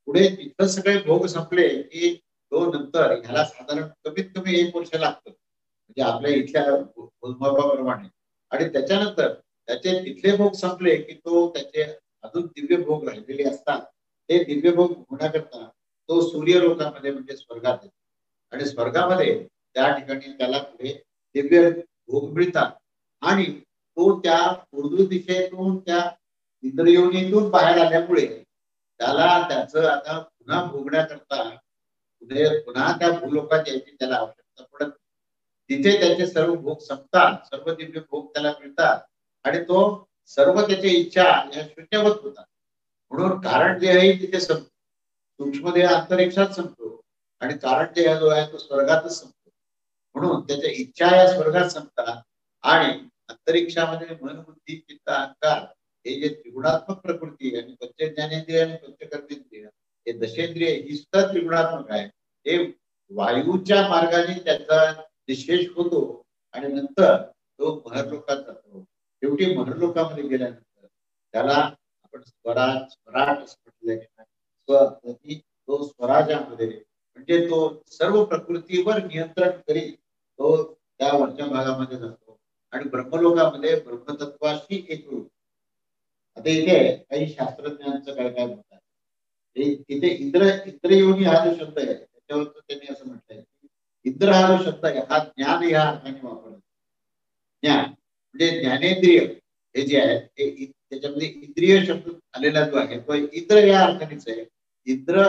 पुढे तिथं सगळे भोग संपले की तो नंतर ह्याला साधारण कमीत कमी 1 वर्ष लागतं म्हणजे आपल्या इथल्या मोजमापाप्रमाणे. आणि त्याच्यानंतर त्याचे तिथले भोग संपले की तो त्याचे अजून दिव्य भोग राहिलेले असतात. ते दिव्य भोग होण्याकरता तो सूर्य लोकामध्ये म्हणजे स्वर्गात येतो आणि स्वर्गामध्ये त्या ठिकाणी त्याला पुढे दिव्य भोग मिळतात आणि तो त्या ऊर्ध्व दिशेतून त्या इंद्रयोनीतून बाहेर आल्यामुळे त्याला त्याचं आता पुन्हा भोगण्याकरता पुन्हा त्या भूलोकात यायची त्याला आवश्यकता पडत. तिथे त्याचे सर्व भोग संपतात, सर्व दिव्य भोग त्याला मिळतात आणि तो सर्व त्याची इच्छा या शून्यवत होतात. म्हणून कारण जे आहे तिथे संपतो, सूक्ष्म देह अंतरिक्षात संपतो आणि कारण देह जो आहे तो स्वर्गातच संपतो. म्हणून त्याच्या इच्छा या स्वर्गात संपतात आणि अंतरिक्षामध्ये मन बुद्धी चित्त अहंकार हे जे त्रिगुणात्मक प्रकृती आणि पंचज्ञानेंद्रिय आणि पंचकर्मेंद्रिय हे दशेंद्रिय ही सुद्धा त्रिगुणात्मक आहे. हे वायूच्या मार्गाने त्याचा निशेष होतो आणि नंतर तो महर्लोकात जातो. शेवटी महर्लोकामध्ये गेल्यानंतर त्याला आपण स्वराट असं म्हटलंय तो स्वराज्यामध्ये म्हणजे तो सर्व प्रकृतीवर नियंत्रण करीत तो त्या वरच्या भागामध्ये जातो आणि ब्रह्मलोकामध्ये ब्रह्मतत्वाशी एकरूप. आता इथे काही शास्त्रज्ञांचं काय काय म्हणतात तिथे इंद्रयोनी हा जो शब्द आहे त्याच्यावर त्यांनी असं म्हटलंय की इंद्र हा जो शब्द आहे हा ज्ञान या अर्थाने वापरला. ज्ञान म्हणजे ज्ञानेंद्रिय हे जे आहे ते त्याच्यामध्ये इंद्रिय शब्द आलेला जो आहे तो इंद्र या अर्थानेच आहे. इंद्र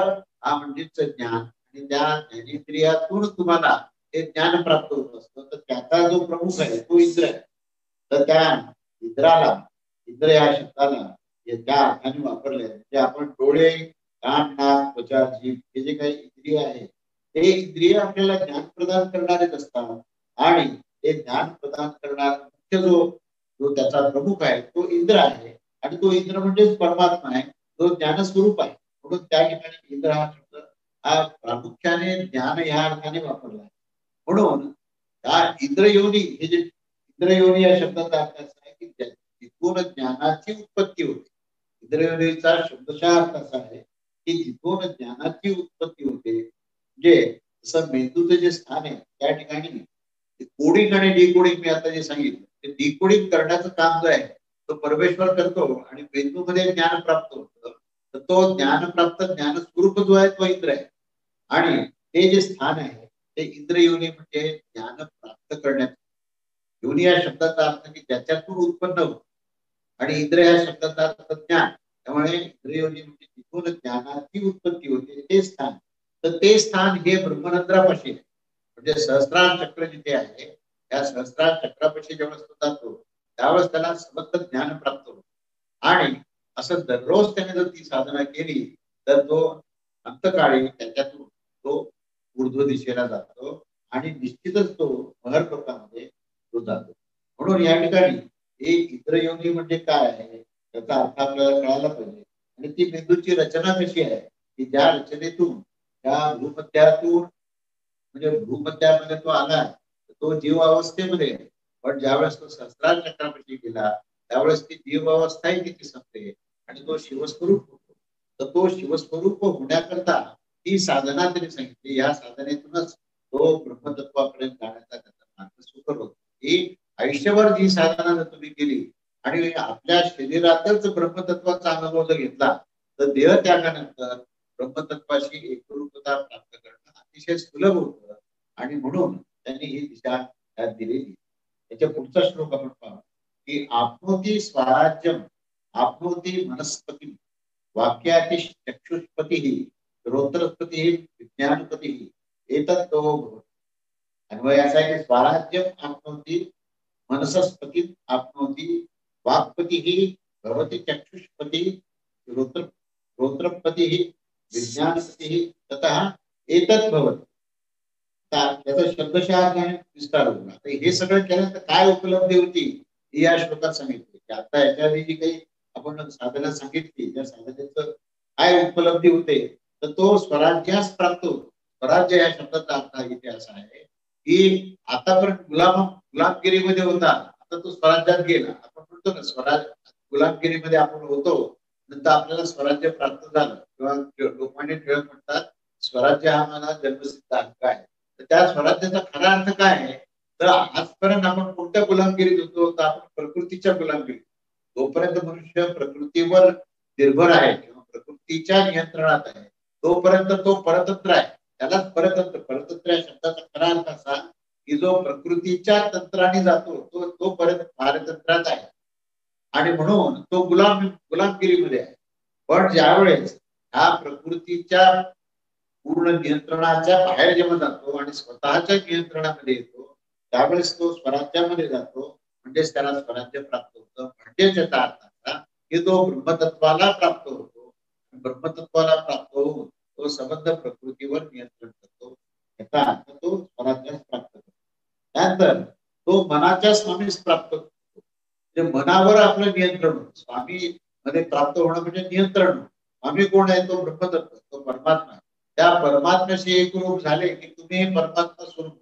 हा म्हणजेच ज्ञान आणि त्या ज्ञानेंद्रियातून तुम्हाला हे ज्ञान प्राप्त होत असतं. तर त्याचा जो प्रमुख आहे तो इंद्र आहे. तर त्या इंद्राला इंद्र या शब्दाला त्या अर्थाने वापरले म्हणजे आपण डोळे कान नाक त्वचा जीभ हे जे काही इंद्रिय आहे ते इंद्रिय आपल्याला ज्ञान प्रदान करणारेच असतात आणि ते ज्ञान प्रदान करणारा मुख्य जो त्याचा प्रमुख आहे तो इंद्र आहे आणि तो इंद्र म्हणजेच परमात्मा आहे जो ज्ञानस्वरूप आहे. म्हणून त्या ठिकाणी इंद्र हा शब्द हा प्रामुख्याने ज्ञान या अर्थाने वापरला आहे. म्हणून हा इंद्रयोनी हे जे इंद्रयोनी या शब्दाचा अर्थ असा आहे की जिथून ज्ञानाची उत्पत्ती होते. इंद्रयोनीचा शब्दशः अर्थ असा आहे की जिथून ज्ञानाची उत्पत्ती होते म्हणजे जसं मेंदूचं जे स्थान आहे त्या ठिकाणी कोडिंग आणि डिकोडिंग मी आता जे सांगितलं ते डिकोडिंग करण्याचं काम जो आहे तो परमेश्वर करतो आणि मेंदूमध्ये ज्ञान प्राप्त होतं. तर तो ज्ञानप्राप्त ज्ञानस्वरूप जो आहे तो इंद्र आहे आणि ते जे स्थान आहे ते इंद्रयोनी म्हणजे ज्ञान प्राप्त करण्यात. योनी या शब्दाचा अर्थ की ज्याच्यातून उत्पन्न होत आणि इंद्र या शब्दाचा अर्थ ज्ञान. त्यामुळे इंद्रयोनी म्हणजे तिथून ज्ञानाची उत्पत्ती होते ते स्थान. तर ते स्थान हे ब्रह्मरंध्रापाशी आहे. म्हणजे सहस्रार चक्र जिथे आहे त्या सहस्रार चक्रापाशी जेव्हा जातो त्यावेळेस त्याला समस्त ज्ञान प्राप्त होतं आणि असं दररोज त्याने जर ती साधना केली तर तो अंतकाळी त्याच्यातून तो ऊर्ध्व दिशेला जातो आणि निश्चितच तो महर्लोकामध्ये तो जातो. म्हणून या ठिकाणी एक इंद्रयोनी म्हणजे काय आहे त्याचा अर्थ आपल्याला कळायला पाहिजे. आणि ती मेंदूची रचना कशी आहे की ज्या रचनेतून त्या भूमध्यातून म्हणजे भूमध्यामध्ये तो आला तो जीव अवस्थेमध्ये पण ज्यावेळेस तो सहस्रार चक्रापाशी गेला त्यावेळेस ती जीव अवस्थाही किती संपते आणि तो शिवस्वरूप होतो. तर तो शिवस्वरूप होण्याकरता ही साधना त्यांनी सांगितली. या साधनेतूनच तो ब्रह्मतत्वापर्यंत जाण्याचा त्याचा मार्ग सुकर होतो. ही आयुष्यभर जी साधना जर तुम्ही केली आणि आपल्या शरीरातच ब्रह्मतत्वाचा अनुभव जर घेतला तर देह त्यागानंतर ब्रह्मतत्वाशी एकरूपता प्राप्त करणं अतिशय सुलभ होतं आणि म्हणून त्यांनी ही दिशा त्यात दिलेली. त्याच्या पुढचा श्लोक आपण पाहू की आपनोती स्वराज्यम आपनोती मनस्पती वाक्याति चक्षुष्पती श्रोत्रपती विज्ञानपती एतत् तो भवति. अन्वय असा आहे की स्वराज्यम आपनोती मनसस्पती आपनोती वाक्पती भवति चक्षुष्पती श्रोत्रपती विज्ञानपती ततः एतत् भवति. त्याचा शब्दशः विस्तार होतो. आता हे सगळं केल्यानंतर काय उपलब्धी होती ही या श्लोकात सांगितली की आता याच्याआधी जी काही आपण साधना सांगितली त्या साधनेचं काय उपलब्धी होते तर तो स्वराज्यास प्राप्त होतो. स्वराज्य या शब्दाचा अर्थ इथे असा आहे की आतापर्यंत गुलामगिरीमध्ये होता आता तो स्वराज्यात गेला. आपण म्हणतो ना स्वराज गुलामगिरीमध्ये आपण होतो नंतर आपल्याला स्वराज्य प्राप्त झालं किंवा लोकमान्य टिळक म्हणतात स्वराज्य हा मला जन्मसिद्ध हक्क आहे. तर त्या स्वराज्याचा खरा अर्थ काय आहे तर आजपर्यंत आपण कोणत्या गुलामगिरीत होतो तर आपण प्रकृतीच्या गुलामगिरीत. जोपर्यंत मनुष्य प्रकृतीवर निर्भर आहे किंवा प्रकृतीच्या नियंत्रणात आहे तोपर्यंत तो परतंत्र आहे. त्यालाच परतंत्र या शब्दाचा खरा अर्थ असा की जो प्रकृतीच्या तंत्राने जातो तो पारतंत्रात आहे आणि म्हणून तो गुलामगिरीमध्ये आहे. पण ज्यावेळेस हा प्रकृतीच्या पूर्ण नियंत्रणाच्या बाहेर जेव्हा जातो आणि स्वतःच्या नियंत्रणामध्ये येतो त्यावेळेस तो स्वराज्यामध्ये जातो म्हणजेच त्याला स्वराज्य प्राप्त होतं. म्हणजे त्याचा अर्थ असा की तो ब्रह्मतत्वाला प्राप्त होतो. ब्रह्मतत्वाला प्राप्त होऊन तो सबंध प्रकृतीवर नियंत्रण करतो. याचा अर्थ तो स्वराज्यास प्राप्त करतो. त्यानंतर तो मनाच्या स्वामीस प्राप्त होतो. म्हणजे मनावर आपलं नियंत्रण होतं. स्वामी मध्ये प्राप्त होणं म्हणजे नियंत्रण. स्वामी कोण आहे तो ब्रह्मतत्व तो परमात्मा. त्या परमात्म्याशी एकरूप झाले की तुम्ही परमात्मा स्वरूप.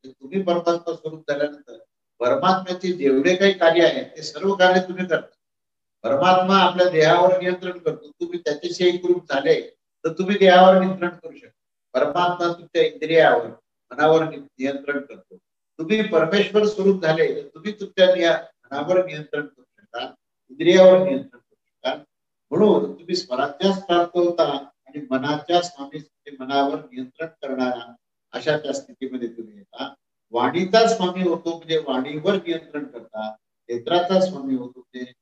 तुम्ही परमात्मा स्वरूप झाल्यानंतर परमात्म्याचे जेवढे काही कार्य आहेत ते सर्व कार्य तुम्ही करता. परमात्मा आपल्या देहावर नियंत्रण करतो. तुम्ही त्याच्याशी एकरूप झाले तर तुम्ही देहावर नियंत्रण करू शकता. परमात्मा तुमच्या इंद्रियावर मनावर नियंत्रण करतो. तुम्ही परमेश्वर स्वरूप झाले तर तुम्ही तुमच्या मनावर नियंत्रण करू शकता, इंद्रियावर नियंत्रण करू शकता. म्हणून तुम्ही स्वराज्यास प्राप्त होता आणि मनाच्या स्वामी मनावर नियंत्रण करणारा अशा त्या स्थितीमध्ये तुम्ही येता. वाणीचा स्वामी होतो म्हणजे वाणीवर नियंत्रण करता. नेत्राचा स्वामी होतो म्हणजे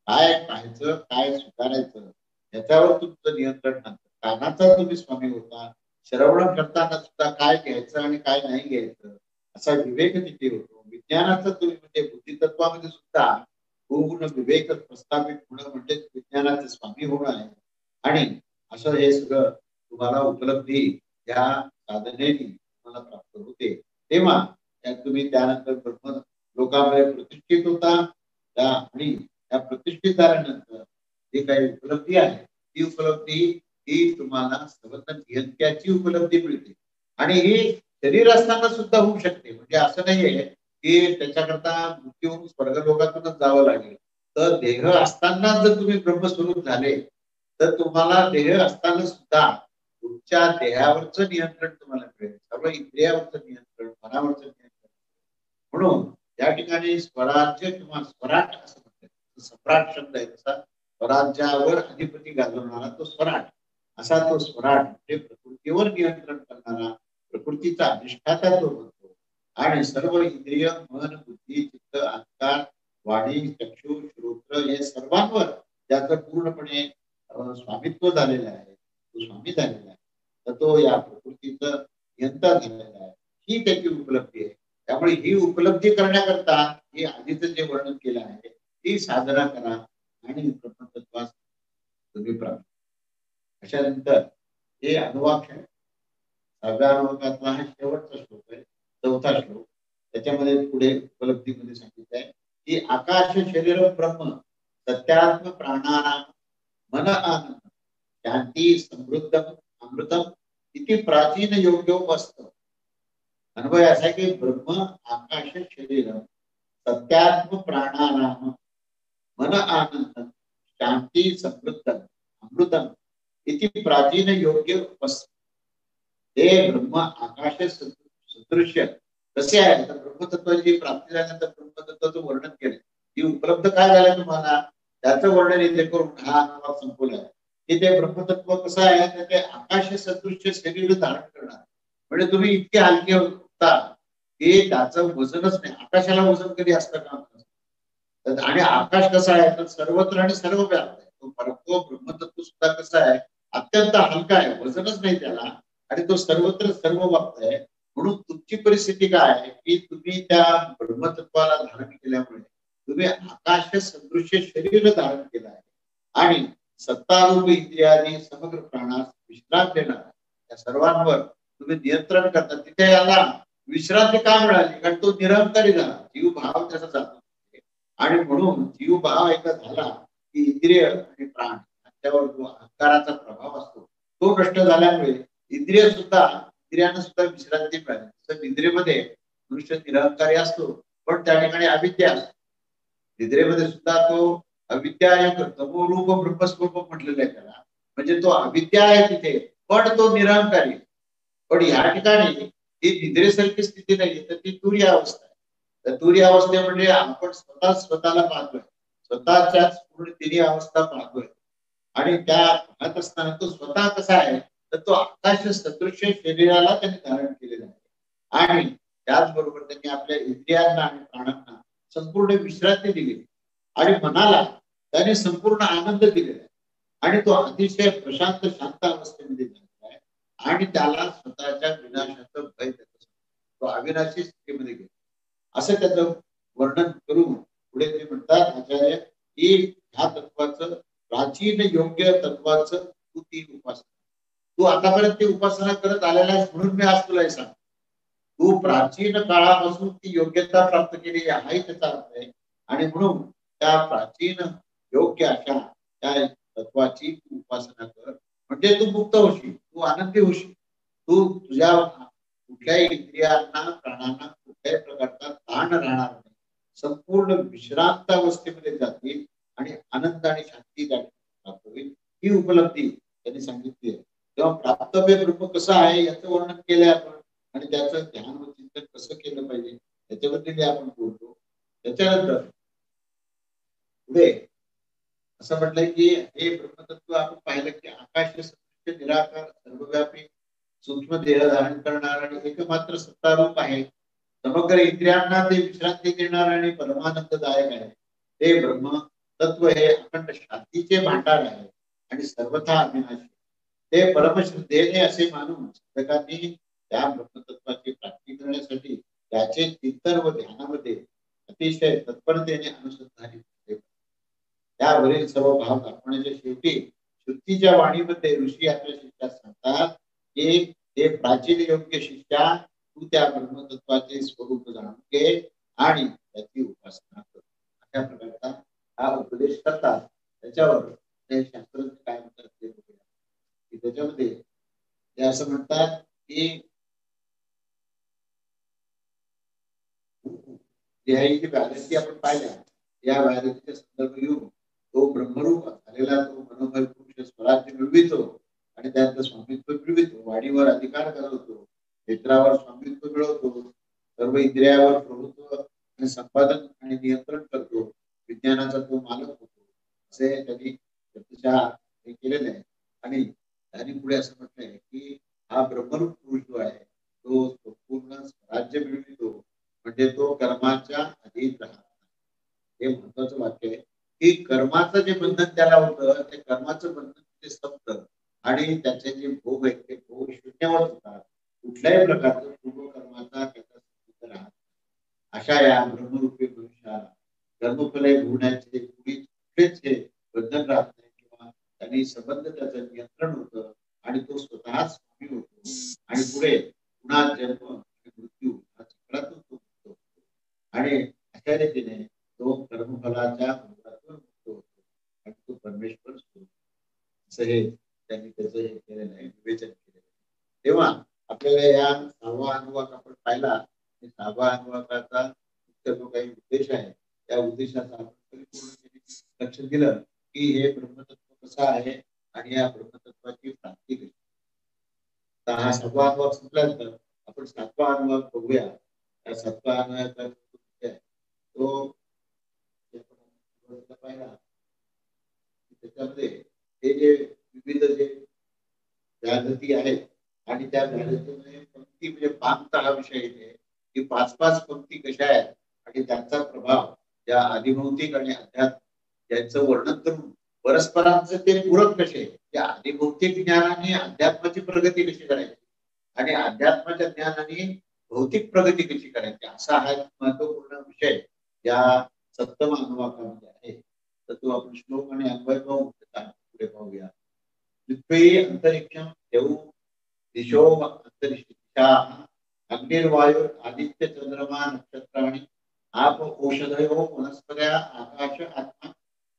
काय पाहायचं काय स्वीकारायचं याच्यावर तुमचं नियंत्रण नसतं. कानाचा तुम्ही स्वामी होता. श्रवण करताना सुद्धा काय घ्यायचं आणि काय नाही घ्यायचं असा विवेक तिथे होतो. विज्ञानाचं तुम्ही म्हणजे बुद्धितत्वामध्ये सुद्धा पूर्ण विवेक प्रस्थापित होणं म्हणजे विज्ञानाचे स्वामी होणं आहे. आणि असं हे सगळं तुम्हाला उपलब्धी या साधनेने तुम्हाला प्राप्त होते. तेव्हा तुम्ही त्यानंतर ब्रह्म लोकांमध्ये प्रतिष्ठित होता. आणि त्या प्रतिष्ठित झाल्यानंतर जे काही उपलब्धी आहे ती उपलब्धी ही तुम्हाला सर्वत्र नियंत्याची उपलब्धी मिळते. आणि ही शरीर असताना सुद्धा होऊ शकते. म्हणजे असं नाहीये की त्याच्याकरता मृत्यू होऊन स्वर्गलोकातूनच जावं लागेल. तर देह असताना जर तुम्ही ब्रह्मस्वरूप झाले तर तुम्हाला देह असताना सुद्धा तुमच्या देहावरचं नियंत्रण तुम्हाला मिळेल. सर्व इंद्रियावरचं नियंत्रण, मनावरचं नियंत्रण. म्हणून या ठिकाणी स्वराज्य किंवा स्वराट असं म्हणतात. सम्राट शब्द आहे तसा स्वराज्यावर अधिपती गाजवणारा तो स्वराट. असा तो स्वराट म्हणजे प्रकृतीवर नियंत्रण करणारा, प्रकृतीचा अधिष्ठाता तो म्हणतो. आणि सर्व इंद्रिय मन बुद्धी चित्त अहंकार वाणी चक्षु श्रोत्र हे सर्वांवर ज्याचं पूर्णपणे स्वामित्व झालेलं आहे, तो स्वामी झालेला आहे, तर तो या प्रकृतीचं नियंता झालेला आहे. ही त्याची उपलब्धी आहे. त्यामुळे ही उपलब्धी करण्याकरता हे आधीच जे वर्णन केलं आहे ती साधना करा आणि ब्रह्मतत्वास तुम्ही प्राप्त. अशा नंतर हे अनुवाख्य 6व्या अनुवाकातला हा शेवटचा श्लोक आहे, 4था श्लोक. त्याच्यामध्ये पुढे उपलब्धीमध्ये सांगितलं आहे की आकाश शरीर ब्रह्म सत्यात्म प्राणानाम मन आनंद शांती समृद्धम अमृतम इति प्राचीन योग्यो वस्त. अन्वय असा की ब्रह्म आकाश शरीर सत्यात्म प्राणानाम मन आनंद शांती समृद्धम अमृतम इति प्राचीन योग्य वस्त. हे ब्रह्म आकाश सदृश्य कसे आहे तर ब्रह्मतत्वाची प्राप्ती झाल्यानंतर ब्रह्मतत्वाचं वर्णन केलं. ही उपलब्ध काय झालं तुम्हाला त्याचं वर्णन इथे करून हा अनुवाद संपवला आहे की ते ब्रह्मतत्व कसं आहे तर ते आकाश सदृश्य शरीर धारण करणार. म्हणजे तुम्ही इतके हलके होता की त्याचं वजनच नाही. आकाशाला वजन कधी असतं का? आणि आकाश कसं आहे तर सर्वत्र आणि सर्व व्याप्त आहे. तो ब्रह्मतत्व सुद्धा कसं आहे अत्यंत हलका आहे, वजनच नाही त्याला आणि तो सर्वत्र सर्व व्याप्त आहे. म्हणून तुमची परिस्थिती काय आहे की तुम्ही त्या ब्रह्मतत्वाला धारण केल्यामुळे तुम्ही आकाश सदृश्य शरीर धारण केलं आहे आणि सत्तारूप इंद्रियाने समग्र प्राणास विश्रांत देणार या सर्वांवर तुम्ही नियंत्रण करता. तिथे याला विश्रांती का मिळाली कारण तो निरंकारी झाला, जीव भाव त्याचा जातो. आणि म्हणून जीव भाव एकदा झाला की इंद्रिय आणि प्राण त्यावर जो अहंकाराचा प्रभाव असतो तो नष्ट झाल्यामुळे इंद्रियांना सुद्धा विश्रांती मिळाली. तर निद्रेमध्ये मनुष्य निरहंकारी असतो पण त्या ठिकाणी अविद्या असतो. निद्रेमध्ये सुद्धा तो अविद्या तमोरूप ब्रह्मस्वरूप म्हटलेलं आहे त्याला. म्हणजे तो अविद्या आहे तिथे पण तो निरहंकारी. पण या ठिकाणी ही निद्रेसारखी स्थिती नाही तर ती तुर्य अवस्था आहे. तर तुर्य अवस्थे म्हणजे आपण स्वतःला पाहतोय, स्वतःच्याच पूर्ण तिन्ही अवस्था पाहतोय आणि त्या पाहत असताना तो स्वतः कसा आहे तर तो आकाश सदृश्य शरीराला त्यांनी धारण केलेलं आहे. आणि त्याचबरोबर त्यांनी आपल्या इंद्रियांना आणि प्राणांना संपूर्ण विश्रांती दिली आणि मनाला त्याने संपूर्ण आनंद दिलेला आहे आणि तो अतिशय प्रशांत शांत अवस्थेमध्ये झालेला आहे आणि त्याला स्वतःच्या विनाशाचं भय त्याचं तो अविनाशी स्थितीमध्ये गेला असं त्याचं वर्णन करून पुढे ते म्हणतात आचार्य की ह्या तत्वाचं प्राचीन योग्य तत्वाचं तू ती उपासना तू आतापर्यंत ती उपासना करत आलेला आहेस म्हणून मी आज तुला हे सांग. तू प्राचीन काळापासून ती योग्यता प्राप्त केली हाही त्याचा अर्थ आहे. आणि म्हणून त्या प्राचीन योग्य अशा त्या तत्वाची तू उपासना कर म्हणजे तू मुक्त होशील, तू आनंदी होशील. तू तुझ्या कुठल्याही इंद्रियांना प्राणांना कुठल्याही प्रकारचा ताण राहणार नाही. संपूर्ण विश्रांत अवस्थेमध्ये जातील आणि आनंद आणि शांती प्राप्त होईल. ही उपलब्धी त्यांनी सांगितली आहे. वास्तव्य ब्रह्म कसं आहे याचं वर्णन केलंय आपण आणि त्याचं ध्यान व चिंतन कसं केलं पाहिजे याच्याबद्दल आपण बोलतो. त्याच्यानंतर पुढे असं म्हटलंय की हे ब्रह्मतत्व आपण पाहिलं की आकाश सत्य निराकार सर्वव्यापी सूक्ष्म देह धारण करणार आणि एकमात्र सत्तारूप आहे. समग्र इंद्रियांना ते विश्रांती देणार आणि परमानंददायक आहे. ते ब्रह्म तत्व हे अखंड शांतीचे भांडार आहे आणि सर्वथा अविनाशी. ते परमश्रद्धेने असे मानून साधकांनी त्या ब्रह्मतत्वाची प्राप्ती करण्यासाठी त्याचे चिंतन व ध्यानामध्ये अतिशय तत्परतेने अनुसंधानित केले. त्यावरील सर्व भाव दाखवण्याच्या शेवटी श्रुतीच्या वाणीमध्ये ऋषी आपल्या शिष्यात सांगतात की हे प्राचीन योग्य शिष्या तू त्या ब्रह्मतत्वाचे स्वरूप जाणून घे आणि त्याची उपासना कर. अशा प्रकारचा हा उपदेश करतात. त्याच्यावर ते शास्त्रज्ञ काय म्हणतात ते बघूया. त्याच्यामध्ये ते असं म्हणतात की जी व्याधी आपण पाहिल्या या व्याधीचा संदर्भ घेऊन तो ब्रह्मरूप झालेला तो मनोमय पुरुष स्वराज्य मिळवितो आणि त्याचं स्वामित्व मिळवितो, वाणीवर अधिकार करवतो, क्षेत्रावर स्वामित्व मिळवतो, सर्व इंद्रियावर प्रभुत्व आणि संपादन आणि नियंत्रण करतो, विज्ञानाचा तो मालक होतो. असे त्यांनी प्रतिशा हे केलेले आहे. आणि त्यांनी पुढे असं म्हटलंय की हा ब्रह्मरूप पुरुष जो आहे तो संपूर्ण स्वराज्य मिळवितो म्हणजे तो कर्माच्या अधीन राहत. हे महत्वाचं वाक्य आहे की कर्माचं जे बंधन त्याला होतं ते कर्माचं बंधन ते संपतं आणि त्याचे जे भोग आहेत ते भोग शून्यवर होतात. कुठल्याही प्रकारचं पूर्व कर्माचा त्याचा संबंध राहत. अशा या ब्रह्मरूपी मनुष्याला कर्मफले भोगण्याचे कुठलेच हे बंधन राहत नाही किंवा त्यांनी संबंध त्याचं नियंत्रण होतं आणि तो स्वतः स्वामी होतो आणि पुढे पुन्हा जन्म आणि मृत्यू हा चक्रातून तो मुक्त होतो आणि अशा रीतीने तो कर्मफलाच्या बंधनातून मुक्त होतो आणि तो परमेश्वर असतो. असं हे त्यांनी त्याचं हे केलेलं आहे, विवेचन केलेलं आहे. तेव्हा आपल्याला या 6वा अनुवाक आपण पाहिला. 6वा अनुवाकाचा मुख्य जो काही उद्देश आहे त्या उद्देशाचा आपण परिपूर्ण लक्ष दिलं की हे ब्रह्मतत्व कसं आहे आणि या ब्रह्मतत्वाची प्राप्ती कशी. तर हा 6वा अनुवाक संपल्यानंतर आपण 7वा अनुवाक बघूया. त्या 7वा अनुवाकाचा तो पाहिला त्याच्यामध्ये हे जे विविध जे व्याधती आहेत आणि त्या व्याधतीमध्ये पंक्ती म्हणजे पांगता हा विषय येते की 5-5 पंक्ती कशा आहेत आणि त्यांचा प्रभाव या आदिभौतिक आणि अध्यात्म यांचं वर्णन करून परस्परांचे ते पूरक कसे, त्या आदिभौतिक ज्ञानाने अध्यात्माची प्रगती कशी करायची आणि अध्यात्माच्या ज्ञानाने भौतिक प्रगती कशी करायची असा हा महत्वपूर्ण विषय या 7वा अनुवाकामध्ये आहे. तर तो आपण श्लोक आणि अन्वय पुढे पाहूया. पृथ्वी अंतरिक्षम देऊ दिशो अंतरिक्षा अग्निर्वायु आदित्य चंद्रमा नक्षत्राणि आप औषधयो वनस्पत्या आकाश आत्मा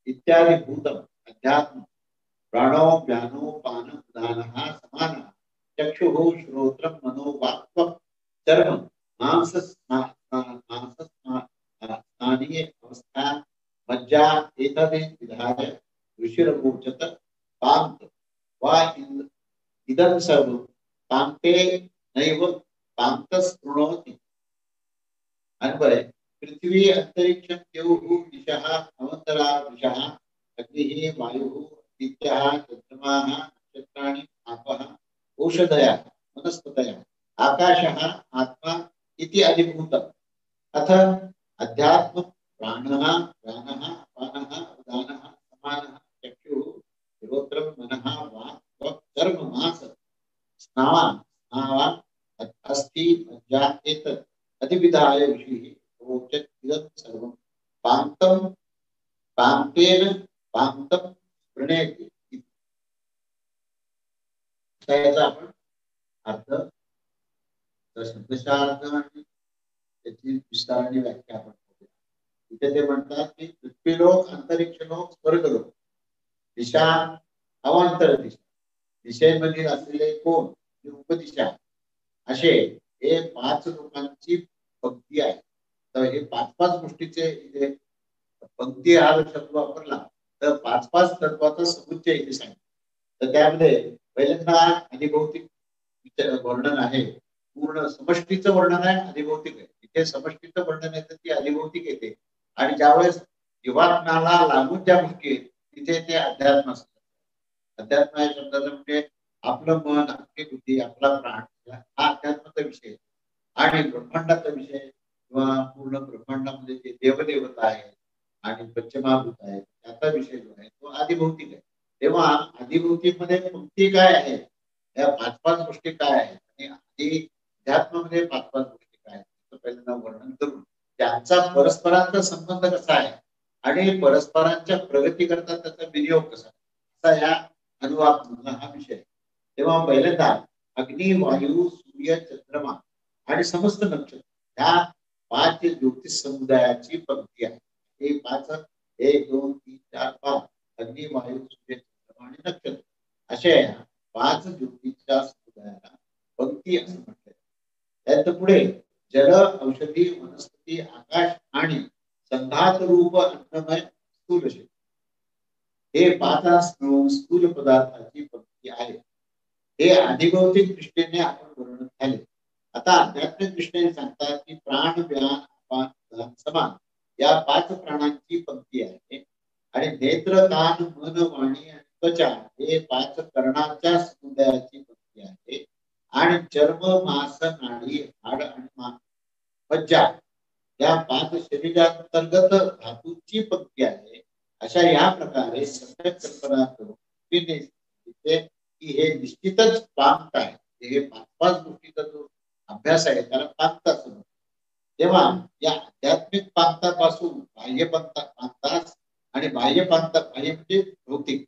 इत्यादि भूतम अध्यात्म प्राणो व्यानो पान उदानः समान चक्षुः श्रोत्रम मनो वाक् चर्म मांस स्थानीय अवस्था मज्जा एतदे विधाय ऋषिरवोचत पांत वा इदं सर्वं पांते नैव पांतस्पृणोति. अन्वय पृथ्वी अंतरिक्षं द्यौः दिशः अवन्तरा दिशः अग्निः वायुः आदित्यः चन्द्रमाः नक्षत्राणि आपः औषधयः वनस्पतयः आकाशः आत्मा इति अधिभूतम्. अथ अध्यात्म प्राणः व्यानः अपानः उदानः समानः चक्षुः श्रोत्रं मनः वाक् कर्म मांस स्नावान् अस्थि मज्जा एतत् अधिविधाय ऋषिः प्रोच्यत इदं सर्वं पान्तं पान्तेन पान्तं प्रणेति. त्याचा आपण अर्थ शब्दशः अर्थ आणि त्याची विस्ताराने व्याख्या आपण करूया. इथे ते म्हणतात की पृथ्वीलोक अंतरिक्षलोक स्वर्गलोक दिशा अवांतर दिशा दिशेमधील असलेले कोण उपदिशा असे हे 5 लोकांची पंक्ती आहे. तर हे 5-5 गोष्टीचे इथे पंक्ती हा शब्द वापरला तर 5-5 तत्वाचा समुच्चय इथे सांगितलं. तर त्यामध्ये पहिल्यांदा अधिभौतिक वर्णन आहे, पूर्ण समष्टीचं वर्णन आहे, अधिभौतिक आहे. जिथे समष्टीचं वर्णन येतं ती अधिभौतिक येते, आणि ज्यावेळेस जीवात्म्याला लागून ज्या गोष्टी आहेत तिथे ते अध्यात्म असतात. अध्यात्म या शब्दाचा म्हणजे आपलं मन, आपली बुद्धी, आपला प्राण, हा अध्यात्माचा विषय. आणि ब्रह्मांडाचा विषय किंवा पूर्ण ब्रह्मांडामध्ये जे देवदेवता आहे आणि पंचमहाभूत आहे त्याचा विषय जो आहे तो अधिभौतिक आहे. तेव्हा अधिभौतिक मध्ये पंक्ती काय आहे, या 5-5 गोष्टी काय आहेत आणि अध्यात्मामध्ये 5-5 गोष्टी काय आहेत पहिल्यांदा वर्णन करून त्यांचा परस्परांचा संबंध कसा आहे आणि परस्परांच्या प्रगती करता त्याचा विनियोग कसा असा या अनुवाद हा विषय. तेव्हा पहिल्यांदा अग्नी, वायू, सूर्य, चंद्रमा आणि समस्त नक्षत्र ह्या 5 ज्योतिष समुदायाची पंक्ती आहे. हे 5 1 2 3 4 5 अग्नी, वायू, सूर्य, चंद्रमा आणि नक्षत्र अशा या 5 ज्योतिषच्या समुदायाला पंक्ती असं म्हटलंय. त्यात पुढे जल, औषधी, वनस्पती, आकाश आणि संघात रूप अन्नमय स्थूल शरीर हे 5 स्थूल पदार्थाची पंक्ती आहे. हे अधिभौतिक दृष्टीने आपण वर्णन झाले. आता आध्यात्मिक दृष्टीने सांगतात की प्राण, व्यान, अपान, उदान, समान या 5 प्राणांची पंक्ती आहे. आणि नेत्र, कान, मन, वाणी आणि त्वचा हे 5 कर्णाच्या समुदायाची पंक्ती आहे. आणि चर्म, मांस, नाडी, हाड आणि मज्जा या 5 शरीरांतर्गत धातूंची पंक्ती आहे. अशा या प्रकारे सम्यक कल्पना करून की हे निश्चितच पांक्त आहे. हे 5-5 गोष्टीचा जो अभ्यास आहे त्याला पांक्त असं म्हणतात. तेव्हा या आध्यात्मिक पांक्तापासून बाह्य पांक्तास आणि बाह्य बाह्य म्हणजे भौतिक,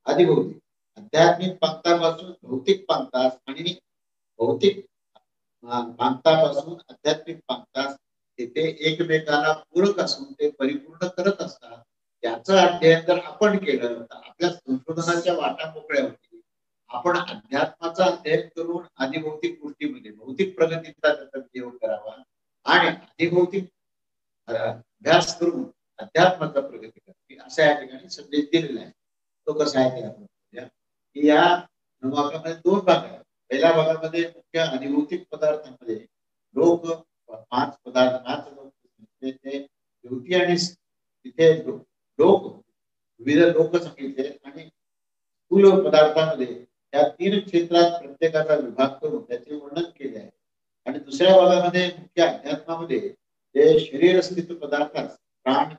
अधिभौतिक, आध्यात्मिक पांक्तापासून भौतिक पांक्तास आणि भौतिक पांक्तापासून आध्यात्मिक पांक्तास ते एकमेकांना पूरक असून ते परिपूर्ण करत असतात. त्याचं अध्ययन जर आपण केलं तर आपल्या संशोधनाच्या वाटा मोकळ्या होतील. आपण अध्यात्माचा अध्ययन करून अधिभौतिक गोष्टीमध्ये भौतिक प्रगतीचा त्याचा उपयोग करावा आणि अधिभौतिक अभ्यास करून अध्यात्माचा प्रगती करावी असा या ठिकाणी संदेश दिलेला आहे. तो कसा आहे ते आपण की या अनुवाकामध्ये 2 भाग आहेत. पहिल्या भागामध्ये मुख्य अधिभौतिक पदार्थांमध्ये लोक 5 पदार्थ 5 ते ज्योती आणि तिथे लोक विविध लोक सांगितले आणि स्थूल पदार्थामध्ये या 3 क्षेत्रात प्रत्येकाचा विभाग करून त्याचे वर्णन केले आहे. आणि दुसऱ्या भागामध्ये मुख्य अध्यात्मामध्ये जे शरीर स्थित पदार्थात प्राण,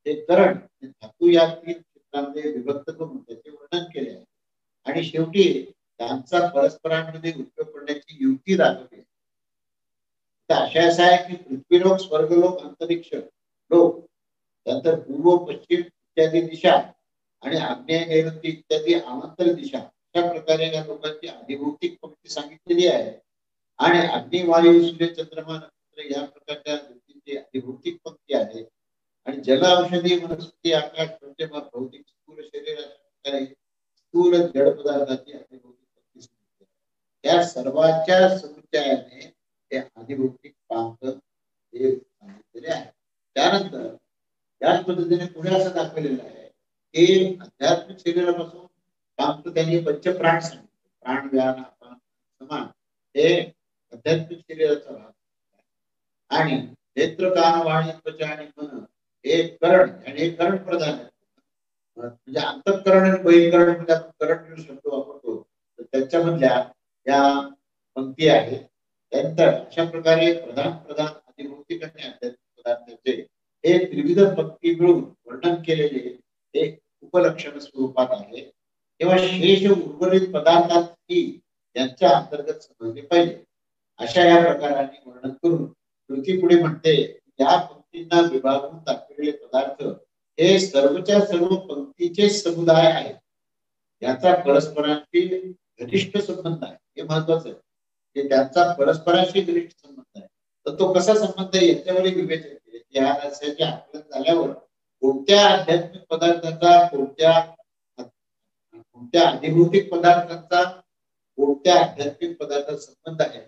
हे करण, धातू या 3 क्षेत्रांमध्ये विभक्त करून त्याचे वर्णन केले आहे. आणि शेवटी त्यांचा परस्परांमध्ये उपयोग करण्याची युक्ती दाखवली. आशय असा आहे की पृथ्वीलोक, स्वर्गलोक, अंतरिक्ष लोक, नंतर पूर्व, पश्चिम इत्यादी दिशा आणि आग्नेय, नैऋत्य इत्यादी अवांतर दिशा अशा प्रकारे या लोकांची अधिभौतिक पंक्ती सांगितलेली आहे. आणि अग्नी, वायू, सूर्य, चंद्रमा, नक्षत्र या प्रकारच्या गोष्टींची अधिभौतिक पंक्ती आहे. आणि जल, औषधी, वनस्पती, आकाश, पंचमहाभूत, भौतिक स्थूल शरीर अशा प्रकारे स्थूल जड पदार्थाची अधिभौतिक पंक्ती सांगितली आहे. या सर्वांच्या समुच्चयाने हे अधिभौतिक पांक हे सांगितलेले आहे. त्यानंतर याच पद्धतीने पुढे असं दाखवलेलं आहे की आध्यात्मिक शरीरापासून पांक त्यांनी पंचप्राण सांगितले. प्राण, व्यान, अपान, समान हे आध्यात्मिक शरीराचा भाग. आणि नेत्र, कान, वाणी, त्वचा आणि मन हे करण आणि हे करण प्रधान आहे. म्हणजे अंतःकरण आणि बहिःकरण मध्ये आपण करण जो शब्द वापरतो तर त्याच्यामधल्या या पंक्ती आहेत. त्यानंतर अशा प्रकारे प्रधान अधिभौतिक आणि आध्यात्मिक पदार्थांचे हे त्रिविध पंक्ती मिळून वर्णन केलेले हे उपलक्षण स्वरूपात आहे. तेव्हा शेष उर्वरित पदार्थांची यांच्या अंतर्गत समजले पाहिजे. अशा या प्रकाराने वर्णन करून कृती पुढे म्हणते या पंक्तींना विभागून दाखवलेले पदार्थ हे सर्वच्या सर्व पंक्तीचे समुदाय आहेत. याचा परस्परांशी घनिष्ठ संबंध आहे. हे महत्वाचं आहे की त्यांचा परस्परांशी घनिष्ठ संबंध आहे. तर तो कसा संबंध आहे याच्यावरही विवेचन केले. या रहस्याचे आकलन झाल्यावर कोणत्या आध्यात्मिक पदार्थाचा कोणत्या अधिभौतिक पदार्थांचा कोणत्या आध्यात्मिक पदार्थाचा संबंध आहे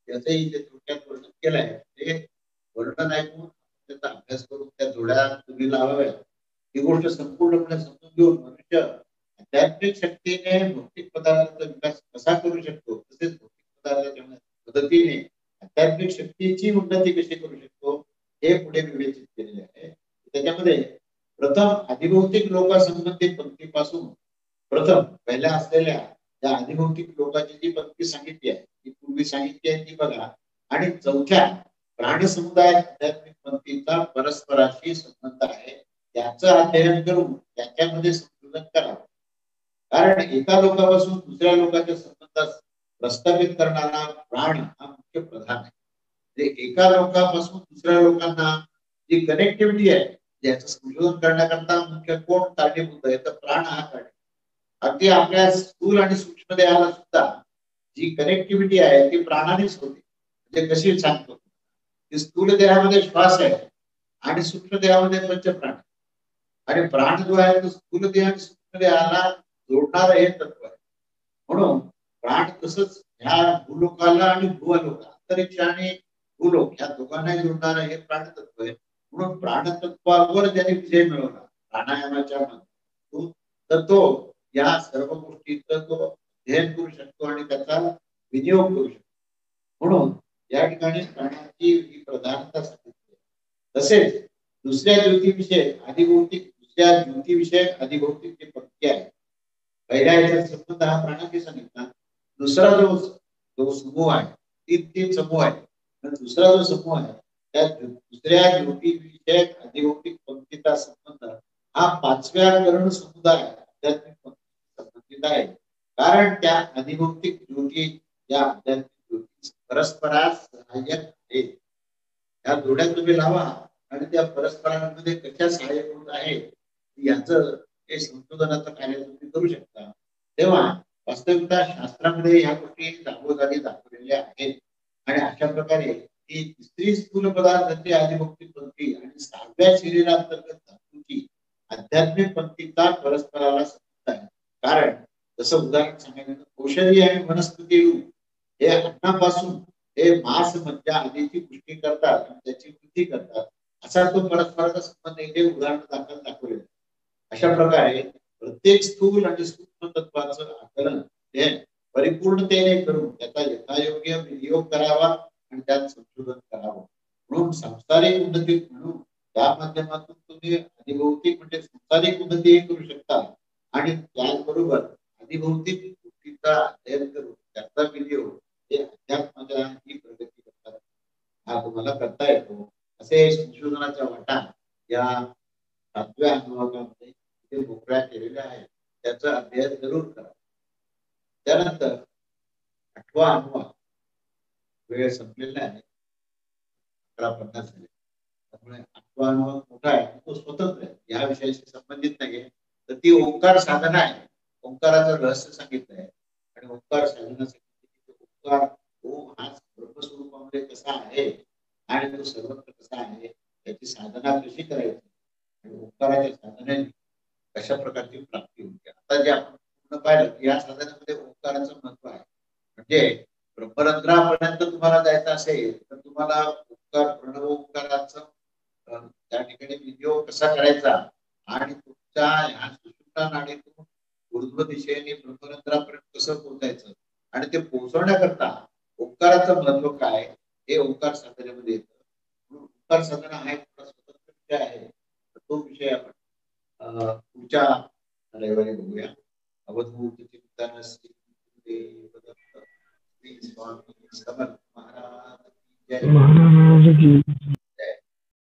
याचंही जे थोडक्यात वर्णन केलं आहे ते वर्णन ऐकून त्याचा अभ्यास करून त्या जोड्या तुम्ही लावाव्या. ही गोष्ट संपूर्णपणे समजून घेऊन मनुष्य आध्यात्मिक शक्तीने भौतिक पदार्थाचा विकास कसा करू शकतो तसेच भौतिक संबंधाच्या मदतीने आध्यात्मिक शक्तीची उन्नती कशी करू शकतो हे पुढे विवेचित केलेले आहे. त्याच्यामध्ये प्रथम अधिभौतिक लोकांसंबंधित पंक्तीपासून प्रथम पहिल्या असलेल्या त्या अधिभौतिक लोकांची जी पंक्ती सांगितली आहे ती पूर्वी सांगितली आहे ती बघा, आणि चौथ्या प्राणसमुदाय आध्यात्मिक पंक्तीचा परस्पराशी संबंध आहे याचं अध्ययन करून त्याच्यामध्ये संशोधन करावं. कारण एका लोकापासून दुसऱ्या लोकांच्या संबंधात प्रस्थापित करणारा प्राण हा मुख्य प्रधान आहे. म्हणजे एका लोकापासून दुसऱ्या लोकांना जी कनेक्टिव्हिटी आहे याचं संशोधन करण्याकरता मुख्य कोण कारणीभूत आहे तर प्राण हा कारणीभूत. अगदी आपल्या स्थूल आणि सूक्ष्म देहाला सुद्धा जी कनेक्टिव्हिटी आहे ती प्राणानेच होते. म्हणजे कशी सांगतो की स्थूल देहामध्ये श्वास आहे आणि सूक्ष्म देहामध्ये पंचप्राण आणि प्राण जो आहे तो स्थूल देह आणि सूक्ष्म देहाला जोडणारं हे तत्व आहे. म्हणून प्राण तसंच ह्या भूलोकाला आणि भूलोका अंतरिक्ष आणि भूलोक ह्या दोघांना जोडणारं हे प्राणतत्व आहे. म्हणून प्राणतत्वावर ज्याने विजय मिळवला प्राणायामाच्या माध्यमातून तर तो या सर्व गोष्टीचा तो अध्ययन करू शकतो आणि त्याचा विनियोग करू शकतो. म्हणून या ठिकाणी प्राणाची ही प्रधानता सांगितली. तसेच दुसऱ्या ज्योतिविषयक अधिभौतिक जी पंक्ती आहे पहिल्या याचा संबंध हा प्राणाशी सांगितला. दुसरा जो समूह आहे तीन समूह आहे. दुसरा जो समूह आहे त्या दुसऱ्या ज्योतिविषयक अधिभौतिक पंक्तीचा संबंध हा पाचव्या कर्ण समुदाय आध्यात्मिक संबंधित आहे. कारण त्या अधिभौतिक ज्योती या आध्यात्मिक ज्योती परस्परास सहाय्यक आहेत. या जोड्या तुम्ही लावा आणि त्या परस्परांमध्ये कशा सहाय्यक होत आहे याचं हे संशोधनाचं कार्य तुम्ही करू शकता. तेव्हा वास्तविकता शास्त्रामध्ये ह्या गोष्टी जागोजागी दाखवलेल्या आहेत आणि अशा प्रकारे ही तिसरी स्थूल पदार्थाची अधिभौतिक पंक्ती आणि 6व्या शरीरांतर्गत धातूची आध्यात्मिक पंक्तीचा परस्पराला संबंध आहे. कारण जसं उदाहरण सांगायचं औषधी आणि वनस्पती हे अन्नापासून हे मांस मज्जा आदीची पुष्टी करतात आणि त्याची वृद्धी करतात असा तो परस्पराचा संबंध इथे उदाहरण दाखवलेलं. अशा प्रकारे प्रत्येक स्थूल आणि सूक्ष्म तत्वाचं आकलन हे परिपूर्णतेने करून त्याचा यथायोग्य विनियोग करावा आणि त्यात संशोधन करावं. म्हणून सांसारिक उन्नती म्हणून त्या माध्यमातून तुम्ही अधिभौतिक म्हणजे सांसारिक उन्नती करू शकता आणि त्याचबरोबर अधिभौतिक गोष्टीचा अध्ययन करून त्याचा विनियोग हे अध्यात्माच्या ही प्रगती करतात हा तुम्हाला करता येतो. असे संशोधनाच्या वाटा या 7व्या अनुभागामध्ये मोकळ्या केलेल्या आहेत. त्याचा अध्ययन जरूर करा. त्यानंतर 8वा अनुभाग वेळ संपलेला आहे. 11:50 झाले. त्यामुळे 8वा अनुभाग मोठा आहे तो स्वतंत्र आहे या विषयाशी संबंधित नाही. तर ती ओंकार साधना आहे. ओंकाराचं रहस्य सांगितलं आहे आणि ओंकार साधनासाठी ओंकार ओम हा ब्रह्मस्वरूपामध्ये कसा आहे आणि तो सर्वत्र कसा आहे याची साधना कशी करायची आणि ओंकाराच्या साधनेने कशा प्रकारची प्राप्ती होते. आता जे आपण पूर्ण पाहिलं या साधनामध्ये ओंकाराचं महत्व आहे. म्हणजे ब्रह्मरंध्रापर्यंत तुम्हाला जायचं असेल तर तुम्हाला ओंकार प्रणव ओंकाराचं त्या ठिकाणी विनियोग कसा करायचा आणि तुमच्या ह्या सुषुम्ना नाडीतून ऊर्ध्व दिशेने ब्रह्मरंध्रापर्यंत कसं पोहोचायचं आणि ते पोहोचवण्याकरता ओंकाराचं महत्व काय हे ओंकार साधनेमध्ये येतं. ओंकार साधना हा एक स्वतंत्र विषय आहे. तो विषय आपण पुढच्या रविवारी बघूया. अवधूत चिंतन श्री स्वामी समर्थ महाराज जय.